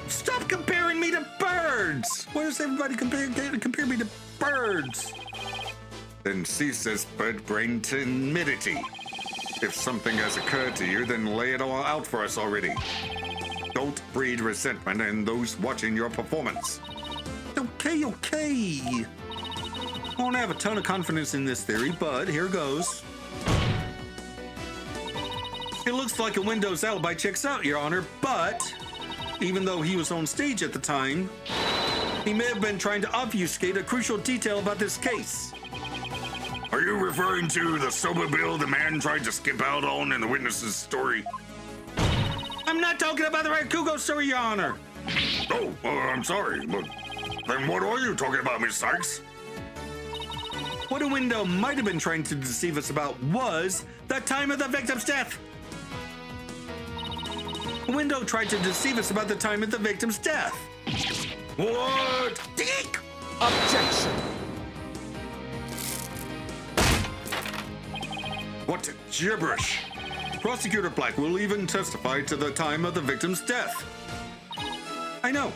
Stop comparing me to birds! Why does everybody compare me to birds? Then cease this bird-brain timidity. If something has occurred to you, then lay it all out for us already. Don't breed resentment in those watching your performance. Okay. I don't have a ton of confidence in this theory, but here goes. It looks like a Windows alibi checks out, Your Honor, but even though he was on stage at the time, he may have been trying to obfuscate a crucial detail about this case. Are you referring to the soba bill the man tried to skip out on in the witness's story? I'm not talking about the Rakugo story, Your Honor. Oh, I'm sorry, but then what are you talking about, Miss Sykes? What a window might have been trying to deceive us about was the time of the victim's death. The window tried to deceive us about the time of the victim's death. What? Dick! Objection. What gibberish! Prosecutor Black will even testify to the time of the victim's death. I know,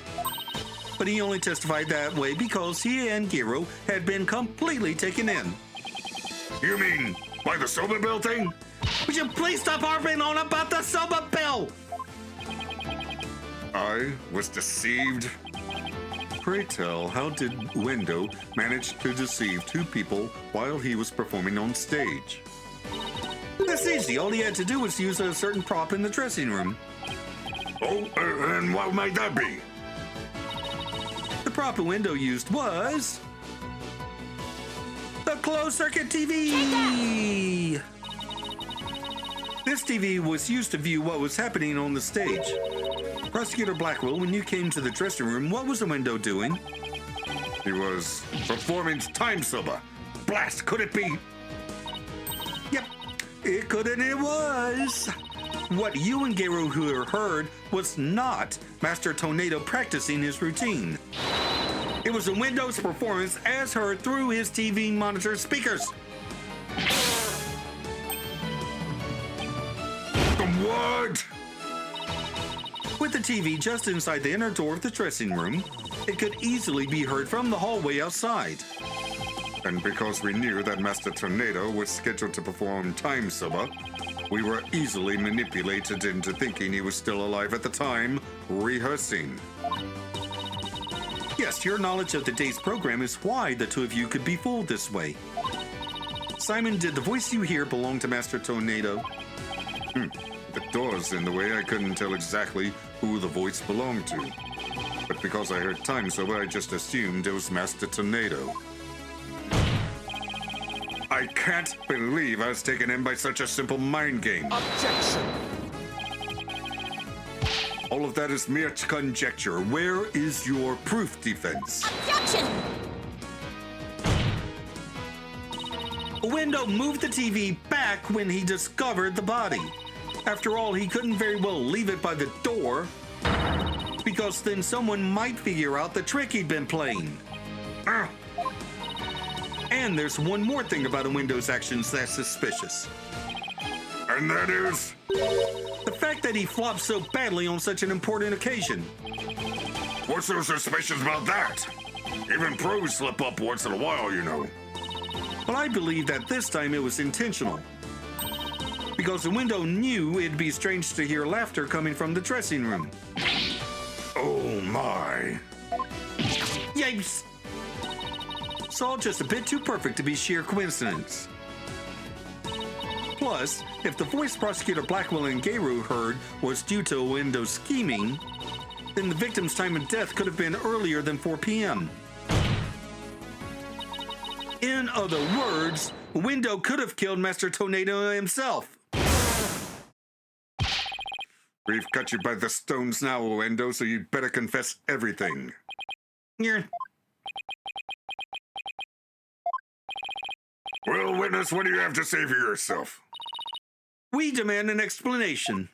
but he only testified that way because he and Giro had been completely taken in. You mean by the soba bill thing? Would you please stop harping on about the soba bill? I was deceived. Pray tell, how did Window manage to deceive two people while he was performing on stage? That's easy. All he had to do was use a certain prop in the dressing room. Oh, and what might that be? The prop the Window used was the closed-circuit TV. This TV was used to view what was happening on the stage. Prosecutor Blackwell, when you came to the dressing room, what was the Window doing? He was Performing Time Soba. Blast, could it be? Yep, it could and it was. What you and Gero heard was not Master Tornado practicing his routine. It was a Windows performance as heard through his TV monitor speakers. What? With the TV just inside the inner door of the dressing room, it could easily be heard from the hallway outside. And because we knew that Master Tornado was scheduled to perform Time Soba, we were easily manipulated into thinking he was still alive at the time, rehearsing. Yes, your knowledge of the day's program is why the two of you could be fooled this way. Simon, did the voice you hear belong to Master Tornado? The door's in the way, I couldn't tell exactly who the voice belonged to. But because I heard Time Soba, I just assumed it was Master Tornado. I can't believe I was taken in by such a simple mind game. Objection. All of that is mere conjecture. Where is your proof, defense? Objection! Window moved the TV back when he discovered the body. After all, he couldn't very well leave it by the door, because then someone might figure out the trick he'd been playing. And there's one more thing about a Window's actions that's suspicious. And that is? The fact that he flopped so badly on such an important occasion. What's so suspicious about that? Even pros slip up once in a while, you know. Well, I believe that this time it was intentional. Because the Window knew it'd be strange to hear laughter coming from the dressing room. Oh my. Yipes! It's all just a bit too perfect to be sheer coincidence. Plus, if the voice Prosecutor Blackwell and Gayru heard was due to Window's scheming, then the victim's time of death could have been earlier than 4 p.m. In other words, Window could have killed Master Tornado himself. We've got you by the stones now, Wendo, so you'd better confess everything. Here. Well, witness, what do you have to say for yourself? We demand an explanation.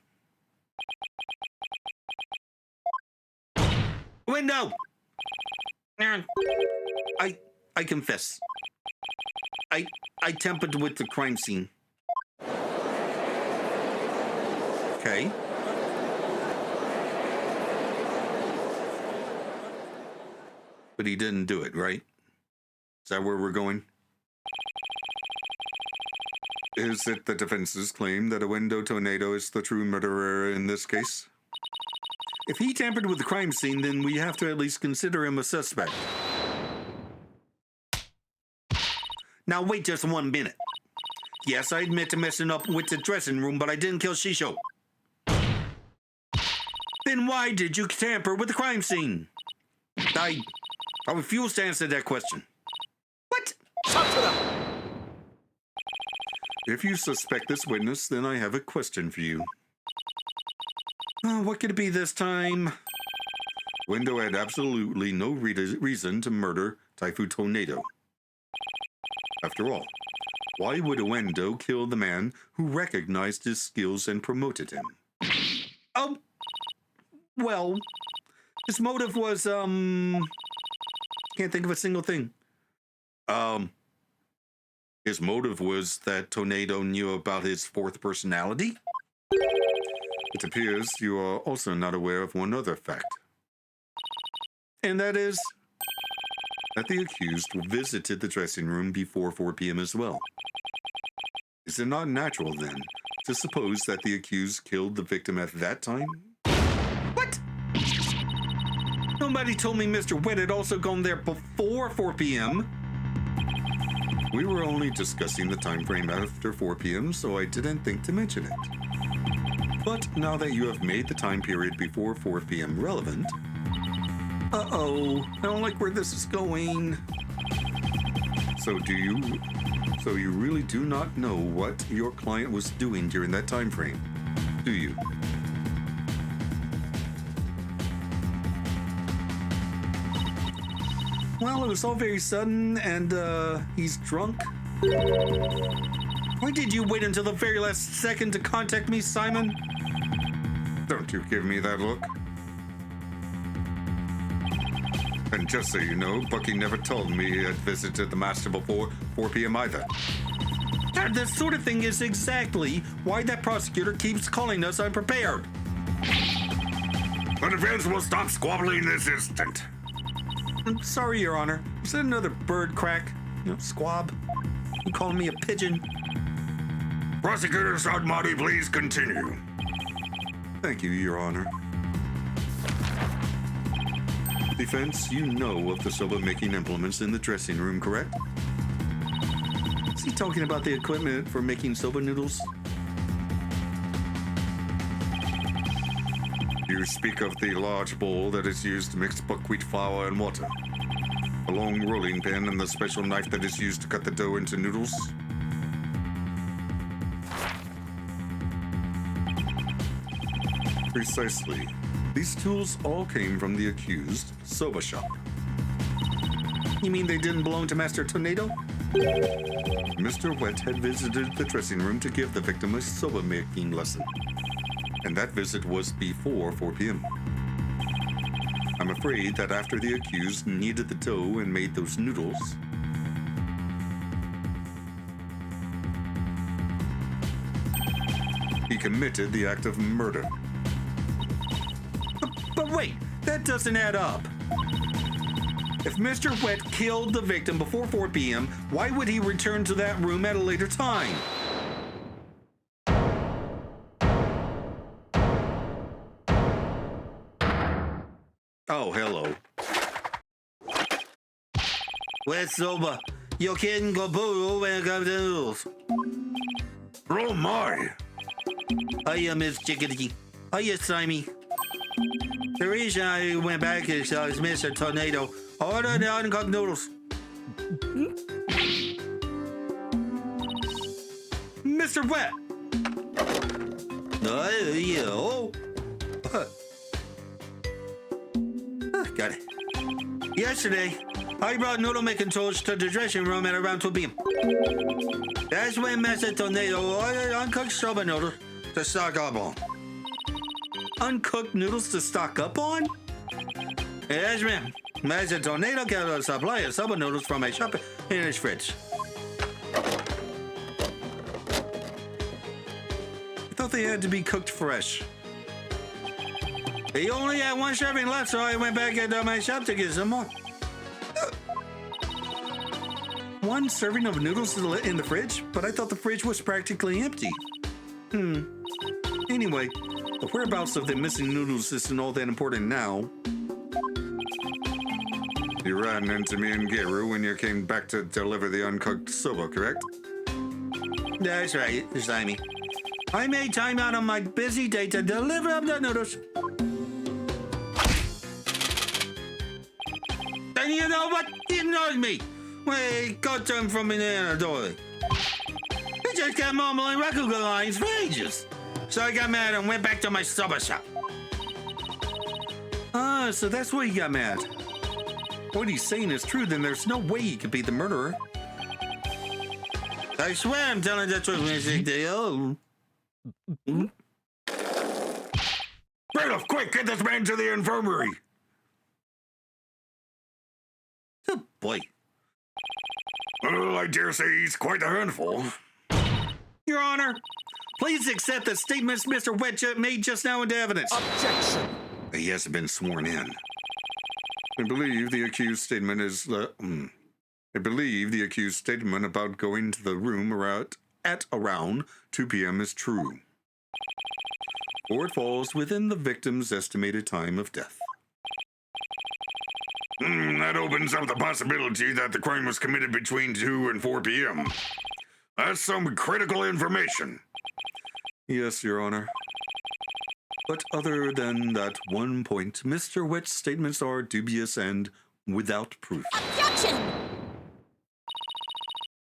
Window! I confess. I tampered with the crime scene. Okay. But he didn't do it, right? Is that where we're going? Is it the defense's claim that a Wendo Tornado is the true murderer in this case? If he tampered with the crime scene, then we have to at least consider him a suspect. Now wait just 1 minute. Yes, I admit to messing up with the dressing room, but I didn't kill Shisho. Then why did you tamper with the crime scene? I refuse to answer that question. What? Talk to them. If you suspect this witness, then I have a question for you. What could it be this time? Wendo had absolutely no reason to murder Taifu Tornado. After all, why would a Wendo kill the man who recognized his skills and promoted him? Oh, well, his motive was, can't think of a single thing. His motive was that Tornado knew about his fourth personality? It appears you are also not aware of one other fact. And that is? That the accused visited the dressing room before 4 p.m. as well. Is it not natural, then, to suppose that the accused killed the victim at that time? What? Nobody told me Mr. Wet had also gone there before 4 p.m. We were only discussing the time frame after 4 p.m., so I didn't think to mention it. But now that you have made the time period before 4 p.m. relevant... Uh-oh, I don't like where this is going. So you really do not know what your client was doing during that time frame, do you? Well, it was all very sudden, and, he's drunk. Why did you wait until the very last second to contact me, Simon? Don't you give me that look. And just so you know, Bucky never told me he had visited the Master before 4 p.m. either. This sort of thing is exactly why that prosecutor keeps calling us unprepared. The defense will stop squabbling this instant. I'm sorry, Your Honor. Was that another bird crack? Squab? You calling me a pigeon? Prosecutor Sadmati, please continue. Thank you, Your Honor. Defense, you know of the soba-making implements in the dressing room, correct? Is he talking about the equipment for making soba noodles? You speak of the large bowl that is used to mix buckwheat flour and water, a long rolling pin, and the special knife that is used to cut the dough into noodles. Precisely. These tools all came from the accused soba shop. You mean they didn't belong to Master Tornado? Mr. Wet had visited the dressing room to give the victim a soba-making lesson, and that visit was before 4 p.m. I'm afraid that after the accused kneaded the dough and made those noodles, he committed the act of murder. But wait, that doesn't add up. If Mr. Wet killed the victim before 4 p.m., why would he return to that room at a later time? oh, hello. Wet soba. You can go boo and go noodles. Oh my! Hiya, Miss Chickadee. Hiya, Simey. The reason I went back is Mr. Tornado ordered the uncooked noodles. Mr. Wet. Got it. Yesterday, I brought noodle making tools to the dressing room at around 2 p.m. That's when Master Tornado ordered uncooked soba noodles to stock up on. Uncooked noodles to stock up on? Yes, ma'am. Master Tornado got a supply of soba noodles from a shop in his fridge. I thought they had to be cooked fresh. He only had 1 serving left, so I went back into my shop to get some more. 1 serving of noodles in the fridge? But I thought the fridge was practically empty. Anyway, the whereabouts of the missing noodles isn't all that important now. You ran into me and Geru when you came back to deliver the uncooked soba, correct? That's right, Slimy. I made time out on my busy day to deliver up the noodles. And you know what? He ignored me. Well, got them from in the door. He just kept mumbling record lines for ages. So I got mad and went back to my soba shop. Ah, so that's why he got mad. What he's saying is true, then there's no way he could be the murderer. I swear I'm telling the truth, Mr. Dale. Bailiff, quick, get this man to the infirmary. Oh, boy. Well, I dare say he's quite a handful. Your Honor, please accept the statements Mr. Wetjet made just now into evidence. Objection. He hasn't been sworn in. I believe the accused statement is I believe the accused statement about going to the room At around 2 p.m. is true. Or it falls within the victim's estimated time of death. That opens up the possibility that the crime was committed between 2 and 4 p.m. That's some critical information. Yes, Your Honor. But other than that one point, Mr. Wet's statements are dubious and without proof. Objection!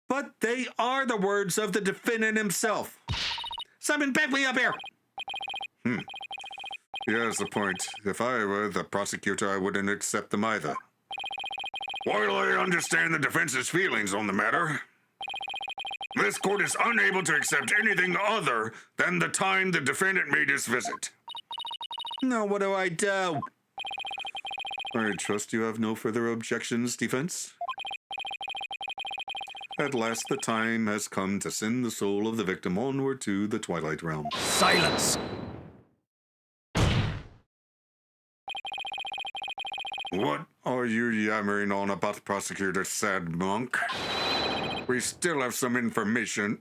But they are the words of the defendant himself. Simon, back me up here. He has a point. If I were the prosecutor, I wouldn't accept them either. While I understand the defense's feelings on the matter, this court is unable to accept anything other than the time the defendant made his visit. Now, what do I do? I trust you have no further objections, defense. At last, the time has come to send the soul of the victim onward to the Twilight Realm. Silence. What are you yammering on about, prosecutor Sad Monk? We still have some information.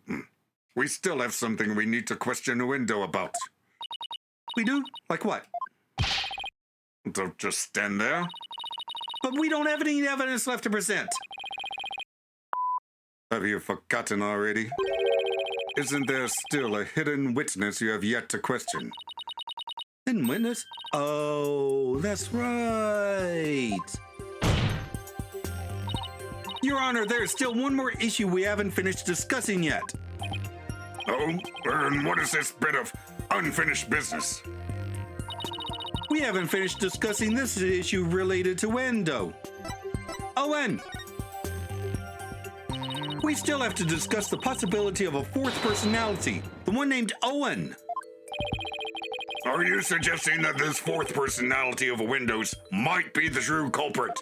We still have something we need to question the window about. We do? Like what? Don't just stand there. But we don't have any evidence left to present. Have you forgotten already? Isn't there still a hidden witness you have yet to question? Hidden witness? Oh, that's right. Your Honor, there is still one more issue we haven't finished discussing yet. Oh, and what is this bit of unfinished business? We haven't finished discussing this issue related to Endo. Owen! We still have to discuss the possibility of a 4th personality, the one named Owen. Are you suggesting that this 4th personality of Windows might be the true culprit?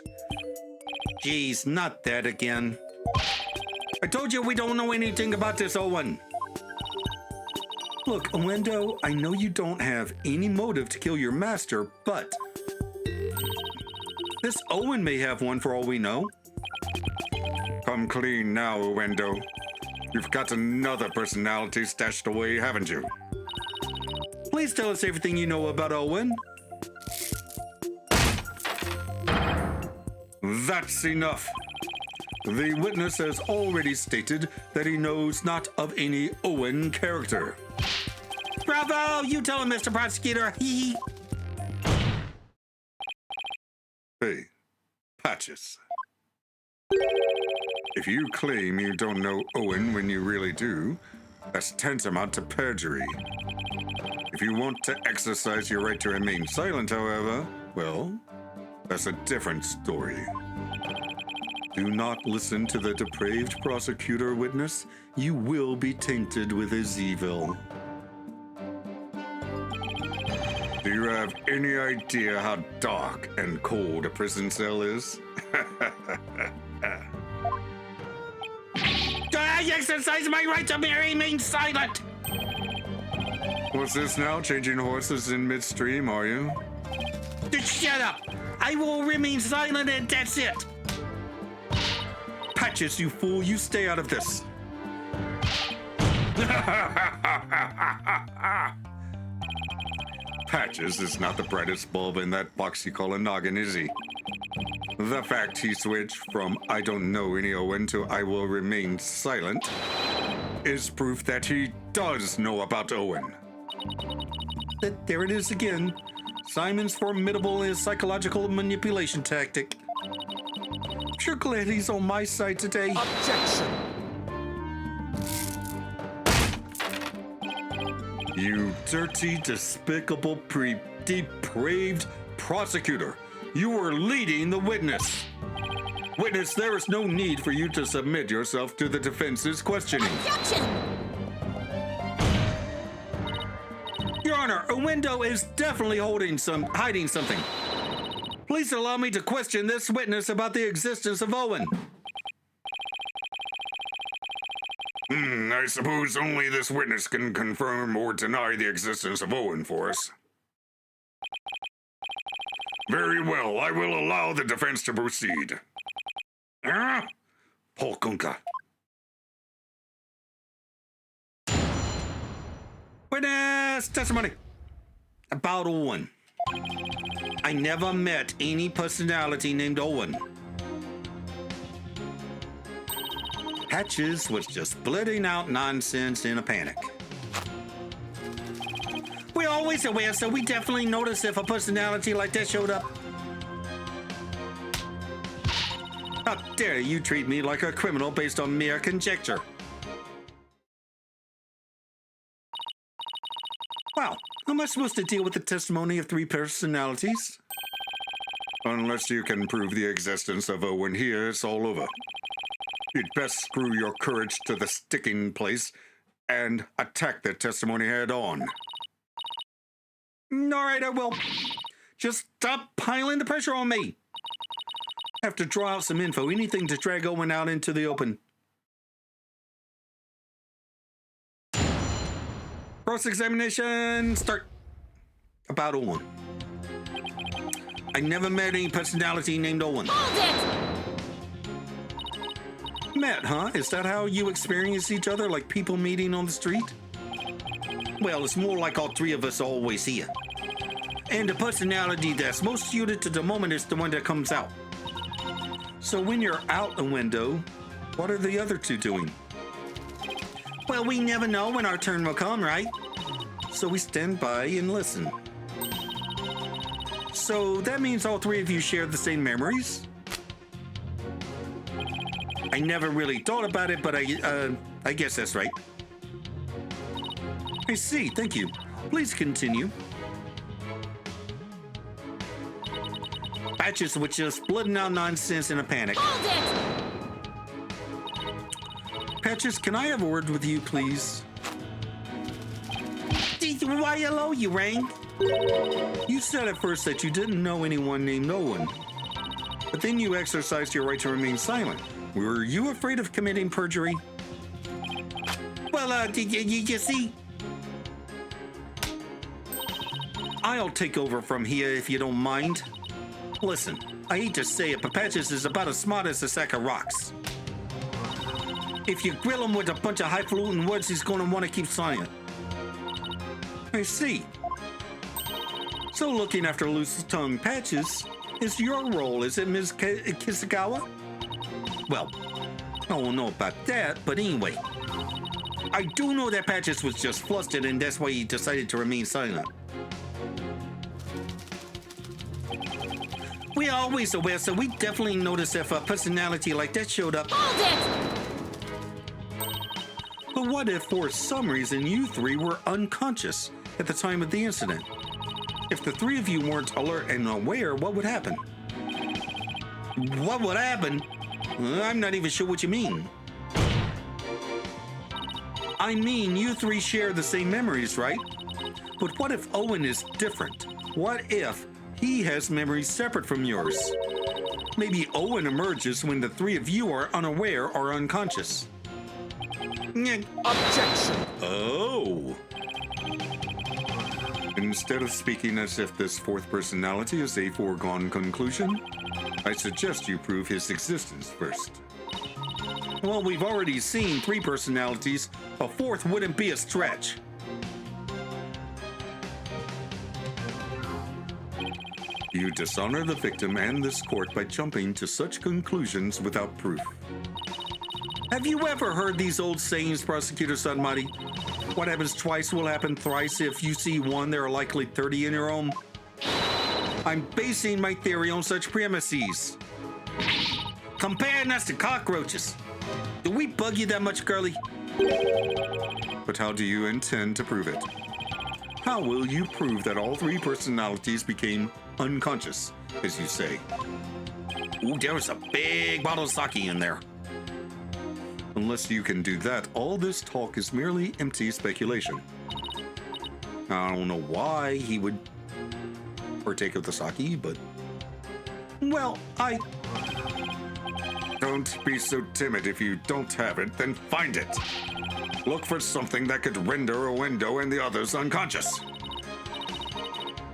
Geez, not that again. I told you we don't know anything about this, Owen. Look, Owendo, I know you don't have any motive to kill your master, but this Owen may have one for all we know. Come clean now, Owendo. You've got another personality stashed away, haven't you? Please tell us everything you know about Owen. That's enough. The witness has already stated that he knows not of any Owen character. Bravo! You tell him, Mr. Prosecutor. Hee hee. Hey, Patches. If you claim you don't know Owen when you really do, That's tantamount to perjury. If you want to exercise your right to remain silent, however, well, that's a different story. Do not listen to the depraved prosecutor, witness. You will be tainted with his evil. Do you have any idea how dark and cold a prison cell is? I exercise my right to remain silent. What's this now? Changing horses in midstream, are you? Just shut up. I will remain silent and that's it. Patches, you fool, you stay out of this. Patches is not the brightest bulb in that box you call a noggin, is he? The fact he switched from I don't know any Owen to I will remain silent is proof that he does know about Owen. There it is again. Simon's formidable psychological manipulation tactic. Sure glad he's on my side today. Objection! You dirty, despicable, depraved prosecutor. You are leading the witness. Witness, there is no need for you to submit yourself to the defense's questioning. Objection! Your Honor, a window is definitely hiding something. Please allow me to question this witness about the existence of Owen. I suppose only this witness can confirm or deny the existence of Owen for us. Very well, I will allow the defense to proceed. Paul Unca. Witness testimony about Owen. I never met any personality named Owen. Patches was just blurting out nonsense in a panic. We're always aware, so we definitely notice if a personality like that showed up. How dare you treat me like a criminal based on mere conjecture? Wow, how am I supposed to deal with the testimony of three personalities? Unless you can prove the existence of Owen here, it's all over. You'd best screw your courage to the sticking place and attack the testimony head on. All right, I will. Just stop piling the pressure on me. I have to draw out some info, anything to drag Owen out into the open. Cross-examination, start. About Owen. I never met any personality named Owen. Hold it! Met, huh? Is that how you experience each other, like people meeting on the street? Well, it's more like all three of us are always here. And the personality that's most suited to the moment is the one that comes out. So when you're out a window, what are the other two doing? Well, we never know when our turn will come, right? So we stand by and listen. So that means all three of you share the same memories? I never really thought about it, but I guess that's right. I see, thank you. Please continue. Patches was just blooting out nonsense in a panic. Hold it! Patches, can I have a word with you, please? Why hello, you rang? You said at first that you didn't know anyone named Owen, but then you exercised your right to remain silent. Were you afraid of committing perjury? Well, you see, I'll take over from here if you don't mind. listen, I hate to say it, but Patches is about as smart as a sack of rocks. If you grill him with a bunch of highfalutin words, he's going to want to keep silent. I see. So looking after loose-tongued Patches is your role, is it, Ms. Kisagawa? Well, I don't know about that, but anyway. I do know that Patches was just flustered, and that's why he decided to remain silent. We're always aware, so we definitely notice if a personality like that showed up. Hold it! But what if, for some reason, you three were unconscious at the time of the incident? If the three of you weren't alert and aware, what would happen? What would happen? I'm not even sure what you mean. I mean, you three share the same memories, right? But what if Owen is different? What if he has memories separate from yours? Maybe Owen emerges when the three of you are unaware or unconscious. Objection! Oh. Instead of speaking as if this fourth personality is a foregone conclusion, I suggest you prove his existence first. Well, we've already seen three personalities. A fourth wouldn't be a stretch. You dishonor the victim and this court by jumping to such conclusions without proof. Have you ever heard these old sayings, Prosecutor Sunmati? What happens twice will happen thrice. If you see one, there are likely 30 in your home. I'm basing my theory on such premises. Comparing us to cockroaches. Do we bug you that much, girlie? But how do you intend to prove it? How will you prove that all three personalities became unconscious, as you say? Ooh, there was a big bottle of sake in there. Unless you can do that, all this talk is merely empty speculation. I don't know why he would partake of the sake, but... Well, Don't be so timid. If you don't have it, then find it. Look for something that could render a window and the others unconscious.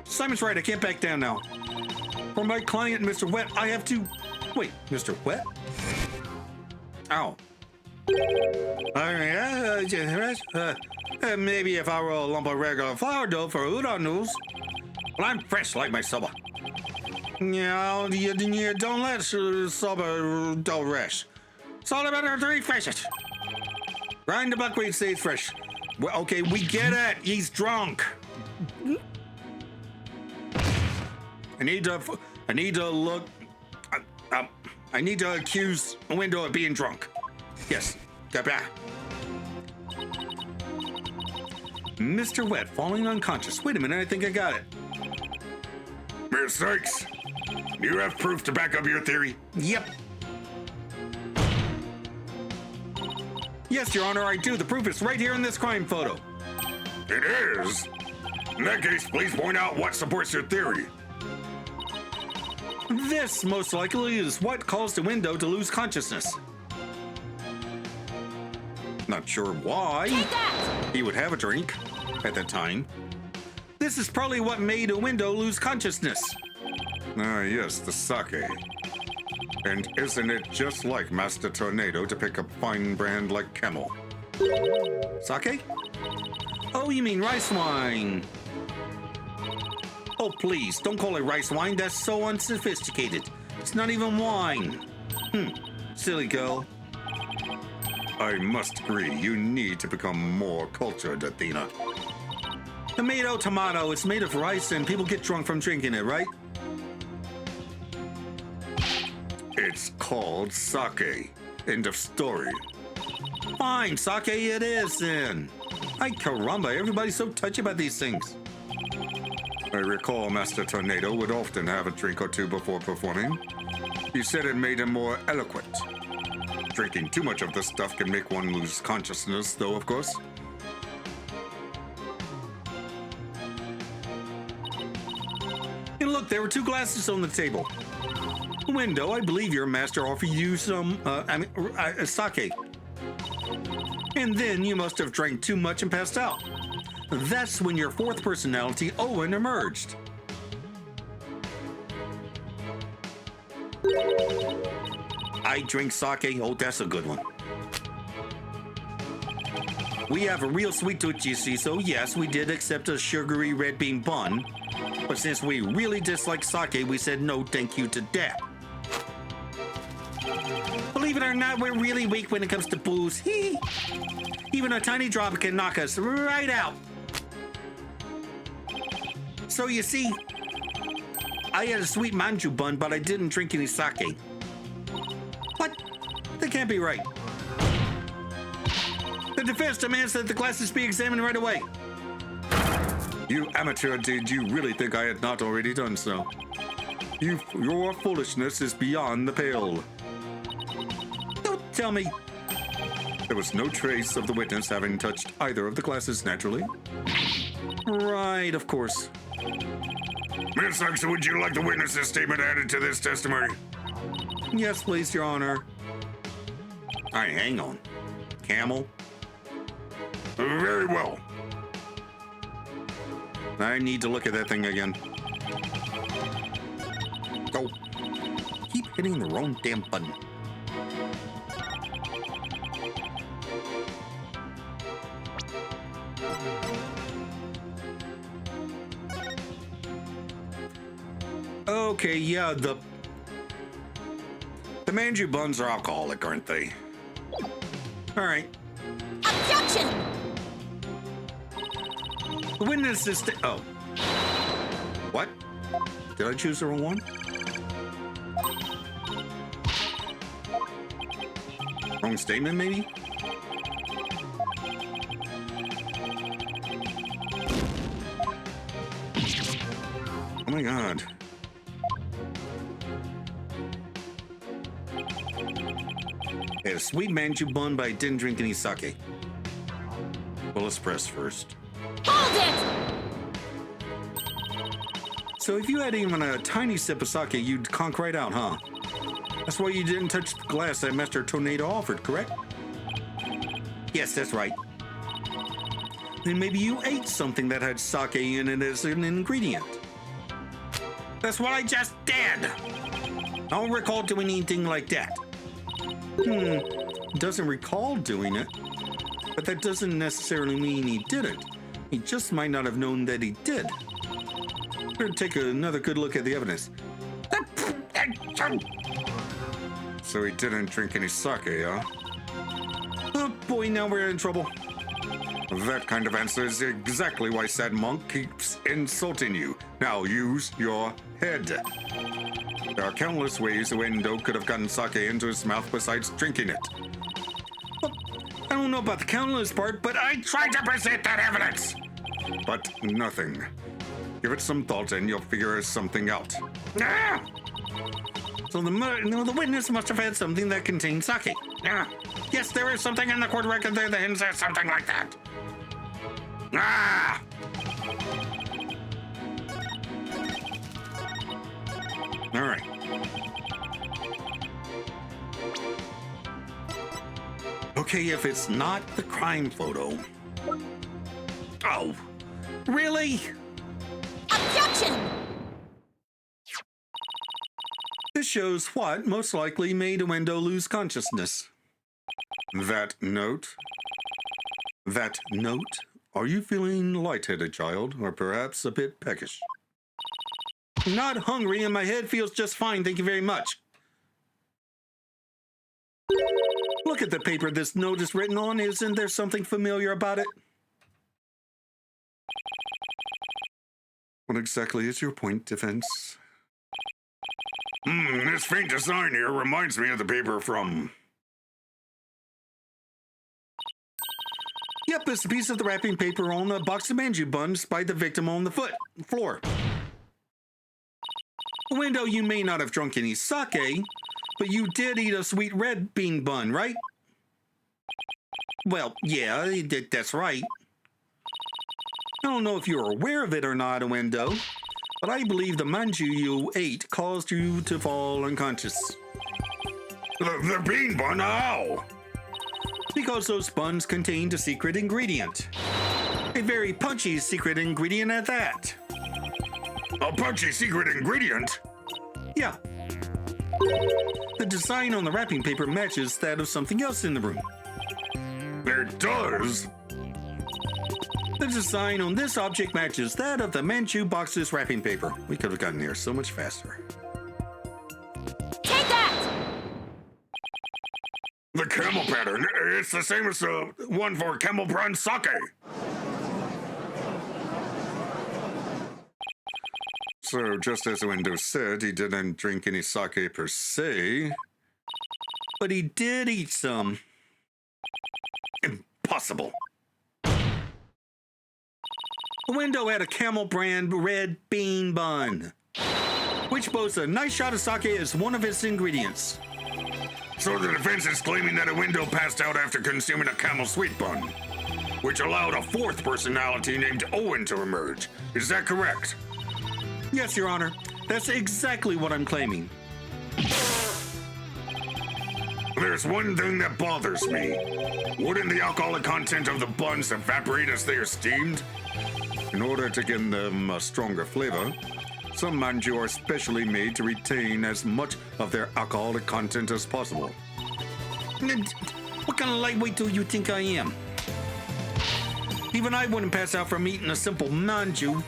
Simon's right, I can't back down now. For my client, Mr. Wet, I have to... Wait, Mr. Wet? Ow. Maybe if I were a lump of regular flour dough for udon noodles. But I'm fresh like my soba. Yeah, you don't let soba dough rest. It's all about to refresh it. Grind the buckwheat stays fresh. Well, okay, we get it. He's drunk. I need to look. I need to accuse a window of being drunk. Yes. Mr. Wet falling unconscious. Wait a minute, I think I got it. Mayor Sykes, do you have proof to back up your theory? Yep. Yes, Your Honor, I do. The proof is right here in this crime photo. It is? In that case, please point out what supports your theory. This, most likely, is what caused the window to lose consciousness. Not sure why Take that! he would have a drink at that time. This is probably what made a window lose consciousness. Ah, yes, the sake. And isn't it just like Master Tornado to pick a fine brand like Camel? Sake? Oh, you mean rice wine. Oh, please, don't call it rice wine. That's so unsophisticated. It's not even wine. Silly girl. I must agree, you need to become more cultured, Athena. Tomato, it's made of rice and people get drunk from drinking it, right? It's called sake. End of story. Fine, sake it is then. Ay caramba, everybody's so touchy about these things. I recall Master Tornado would often have a drink or two before performing. He said it made him more eloquent. Drinking too much of the stuff can make one lose consciousness, though, of course. And look, there were two glasses on the table. Window, I believe your master offered you some, sake. And then you must have drank too much and passed out. That's when your fourth personality, Owen, emerged. I drink sake. Oh, that's a good one. We have a real sweet tooth, you see, so yes, we did accept a sugary red bean bun. But since we really dislike sake, we said no thank you to that. Believe it or not, we're really weak when it comes to booze. Even a tiny drop can knock us right out. So you see, I had a sweet manju bun, but I didn't drink any sake. What? That can't be right. The defense demands that the glasses be examined right away. You amateur, did you really think I had not already done so? Your foolishness is beyond the pale. Don't tell me. There was no trace of the witness having touched either of the glasses naturally. Right, of course. Miss Unca, would you like the witness's statement added to this testimony? Yes, please, Your Honor. All right, hang on. Camel. Very well. I need to look at that thing again. Go. Keep hitting the wrong damn button. Okay, yeah, the manju buns are alcoholic, aren't they? all right. Objection! The witness is oh. What? Did I choose the wrong one? Wrong statement, maybe? Oh my god. I had a sweet manju bun, but I didn't drink any sake. Well, let's press first. Hold it! So if you had even a tiny sip of sake, you'd conk right out, huh? That's why you didn't touch the glass that Master Tornado offered, correct? Yes, that's right. Then maybe you ate something that had sake in it as an ingredient. That's what I just did. I don't recall doing anything like that. Doesn't recall doing it, but that doesn't necessarily mean he didn't. He just might not have known that he did. Better take another good look at the evidence. So he didn't drink any sake, huh? Oh boy, now we're in trouble. That kind of answer is exactly why Sad Monk keeps insulting you. Now use your head. There are countless ways Uendo could have gotten sake into his mouth besides drinking it. Well, I don't know about the countless part, but I tried to present that evidence. But nothing. Give it some thought and you'll figure something out. Ah! So the witness must have had something that contained sake. Yeah. Yes, there is something in the court record there that hints at something like that. Ah! All right. Okay, if it's not the crime photo. Oh, really? Objection! This shows what most likely made Uendo lose consciousness. That note? That note? Are you feeling lightheaded, child, or perhaps a bit peckish? Not hungry and my head feels just fine, thank you very much. Look at the paper this note is written on. Isn't there something familiar about it? What exactly is your point, defense? This faint design here reminds me of the paper from... Yep, it's a piece of the wrapping paper on the box of manju buns by the victim on the floor. Uendo, you may not have drunk any sake, but you did eat a sweet red bean bun, right? Well, yeah, that's right. I don't know if you're aware of it or not, Uendo, but I believe the manju you ate caused you to fall unconscious. The bean bun? How? Because those buns contained a secret ingredient. A very punchy secret ingredient at that. A punchy secret ingredient? Yeah. The design on the wrapping paper matches that of something else in the room. It does? The design on this object matches that of the manju box's wrapping paper. We could have gotten here so much faster. Take that! The camel pattern. It's the same as the one for camel brand sake. So, just as Uendo said, he didn't drink any sake per se, but he did eat some. Impossible. impossible. Window had a Camel brand red bean bun, which boasts a nice shot of sake as one of its ingredients. So the defense is claiming that a window passed out after consuming a Camel sweet bun, which allowed a fourth personality named Owen to emerge. Is that correct? Yes, Your Honor. That's exactly what I'm claiming. There's one thing that bothers me. Wouldn't the alcoholic content of the buns evaporate as they are steamed? In order to give them a stronger flavor, some manju are specially made to retain as much of their alcoholic content as possible. What kind of lightweight do you think I am? Even I wouldn't pass out from eating a simple manju.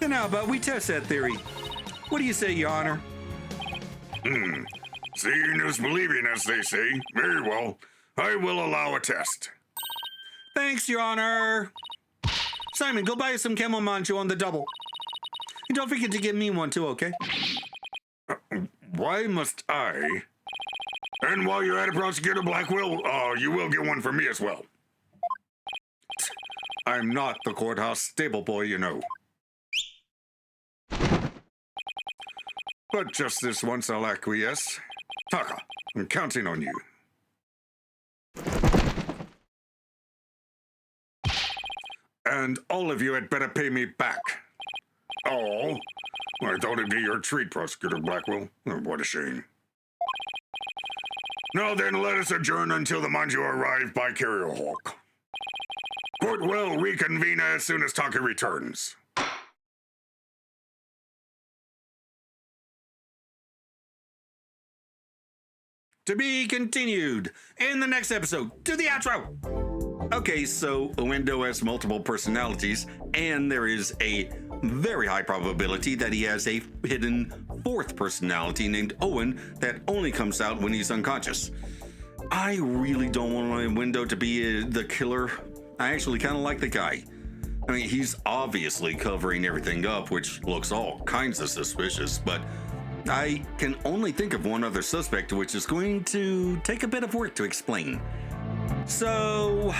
Then how about we test that theory? What do you say, Your Honor? Seeing is believing, as they say. Very well. I will allow a test. Thanks, Your Honor. Simon, go buy us some camel manju on the double. And don't forget to give me one too, okay? Why must I? And while you're at it, Prosecutor Blackwell, you will get one for me as well. I'm not the courthouse stable boy, you know. But just this once I'll acquiesce. Taka, I'm counting on you. And all of you had better pay me back. Oh, I thought it'd be your treat, Prosecutor Blackwell. Oh, what a shame. Now then, let us adjourn until the manju arrive by Carrier Hawk. Court will reconvene as soon as Taka returns. To be continued in the next episode. To the outro. Okay, so Window has multiple personalities, and there is a very high probability that he has a hidden fourth personality named Owen that only comes out when he's unconscious. I really don't want my Window to be the killer. I actually kind of like the guy. I mean, he's obviously covering everything up, which looks all kinds of suspicious, but I can only think of one other suspect, which is going to take a bit of work to explain. So,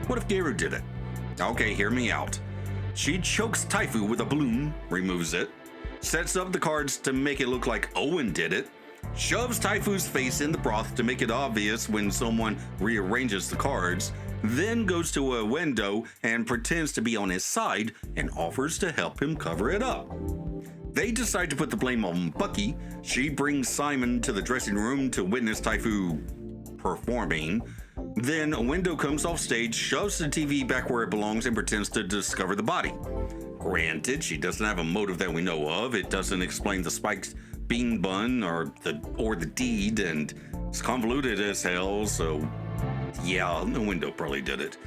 what if Geru did it? Okay, hear me out. She chokes Taifu with a balloon, removes it, sets up the cards to make it look like Owen did it, shoves Taifu's face in the broth to make it obvious when someone rearranges the cards, then goes to a window and pretends to be on his side and offers to help him cover it up. They decide to put the blame on Bucky. She brings Simon to the dressing room to witness Taifu performing. Then a window comes off stage, shoves the TV back where it belongs, and pretends to discover the body. Granted, she doesn't have a motive that we know of. It doesn't explain the spiked bean bun or the deed, and it's convoluted as hell, so yeah, the window probably did it.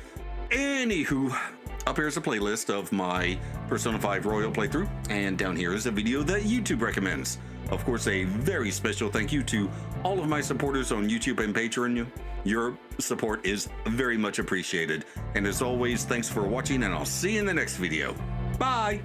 Anywho, up here is a playlist of my Persona 5 Royal playthrough, and down here is a video that YouTube recommends. Of course, a very special thank you to all of my supporters on YouTube and Patreon. Your support is very much appreciated. And as always, thanks for watching, and I'll see you in the next video. Bye!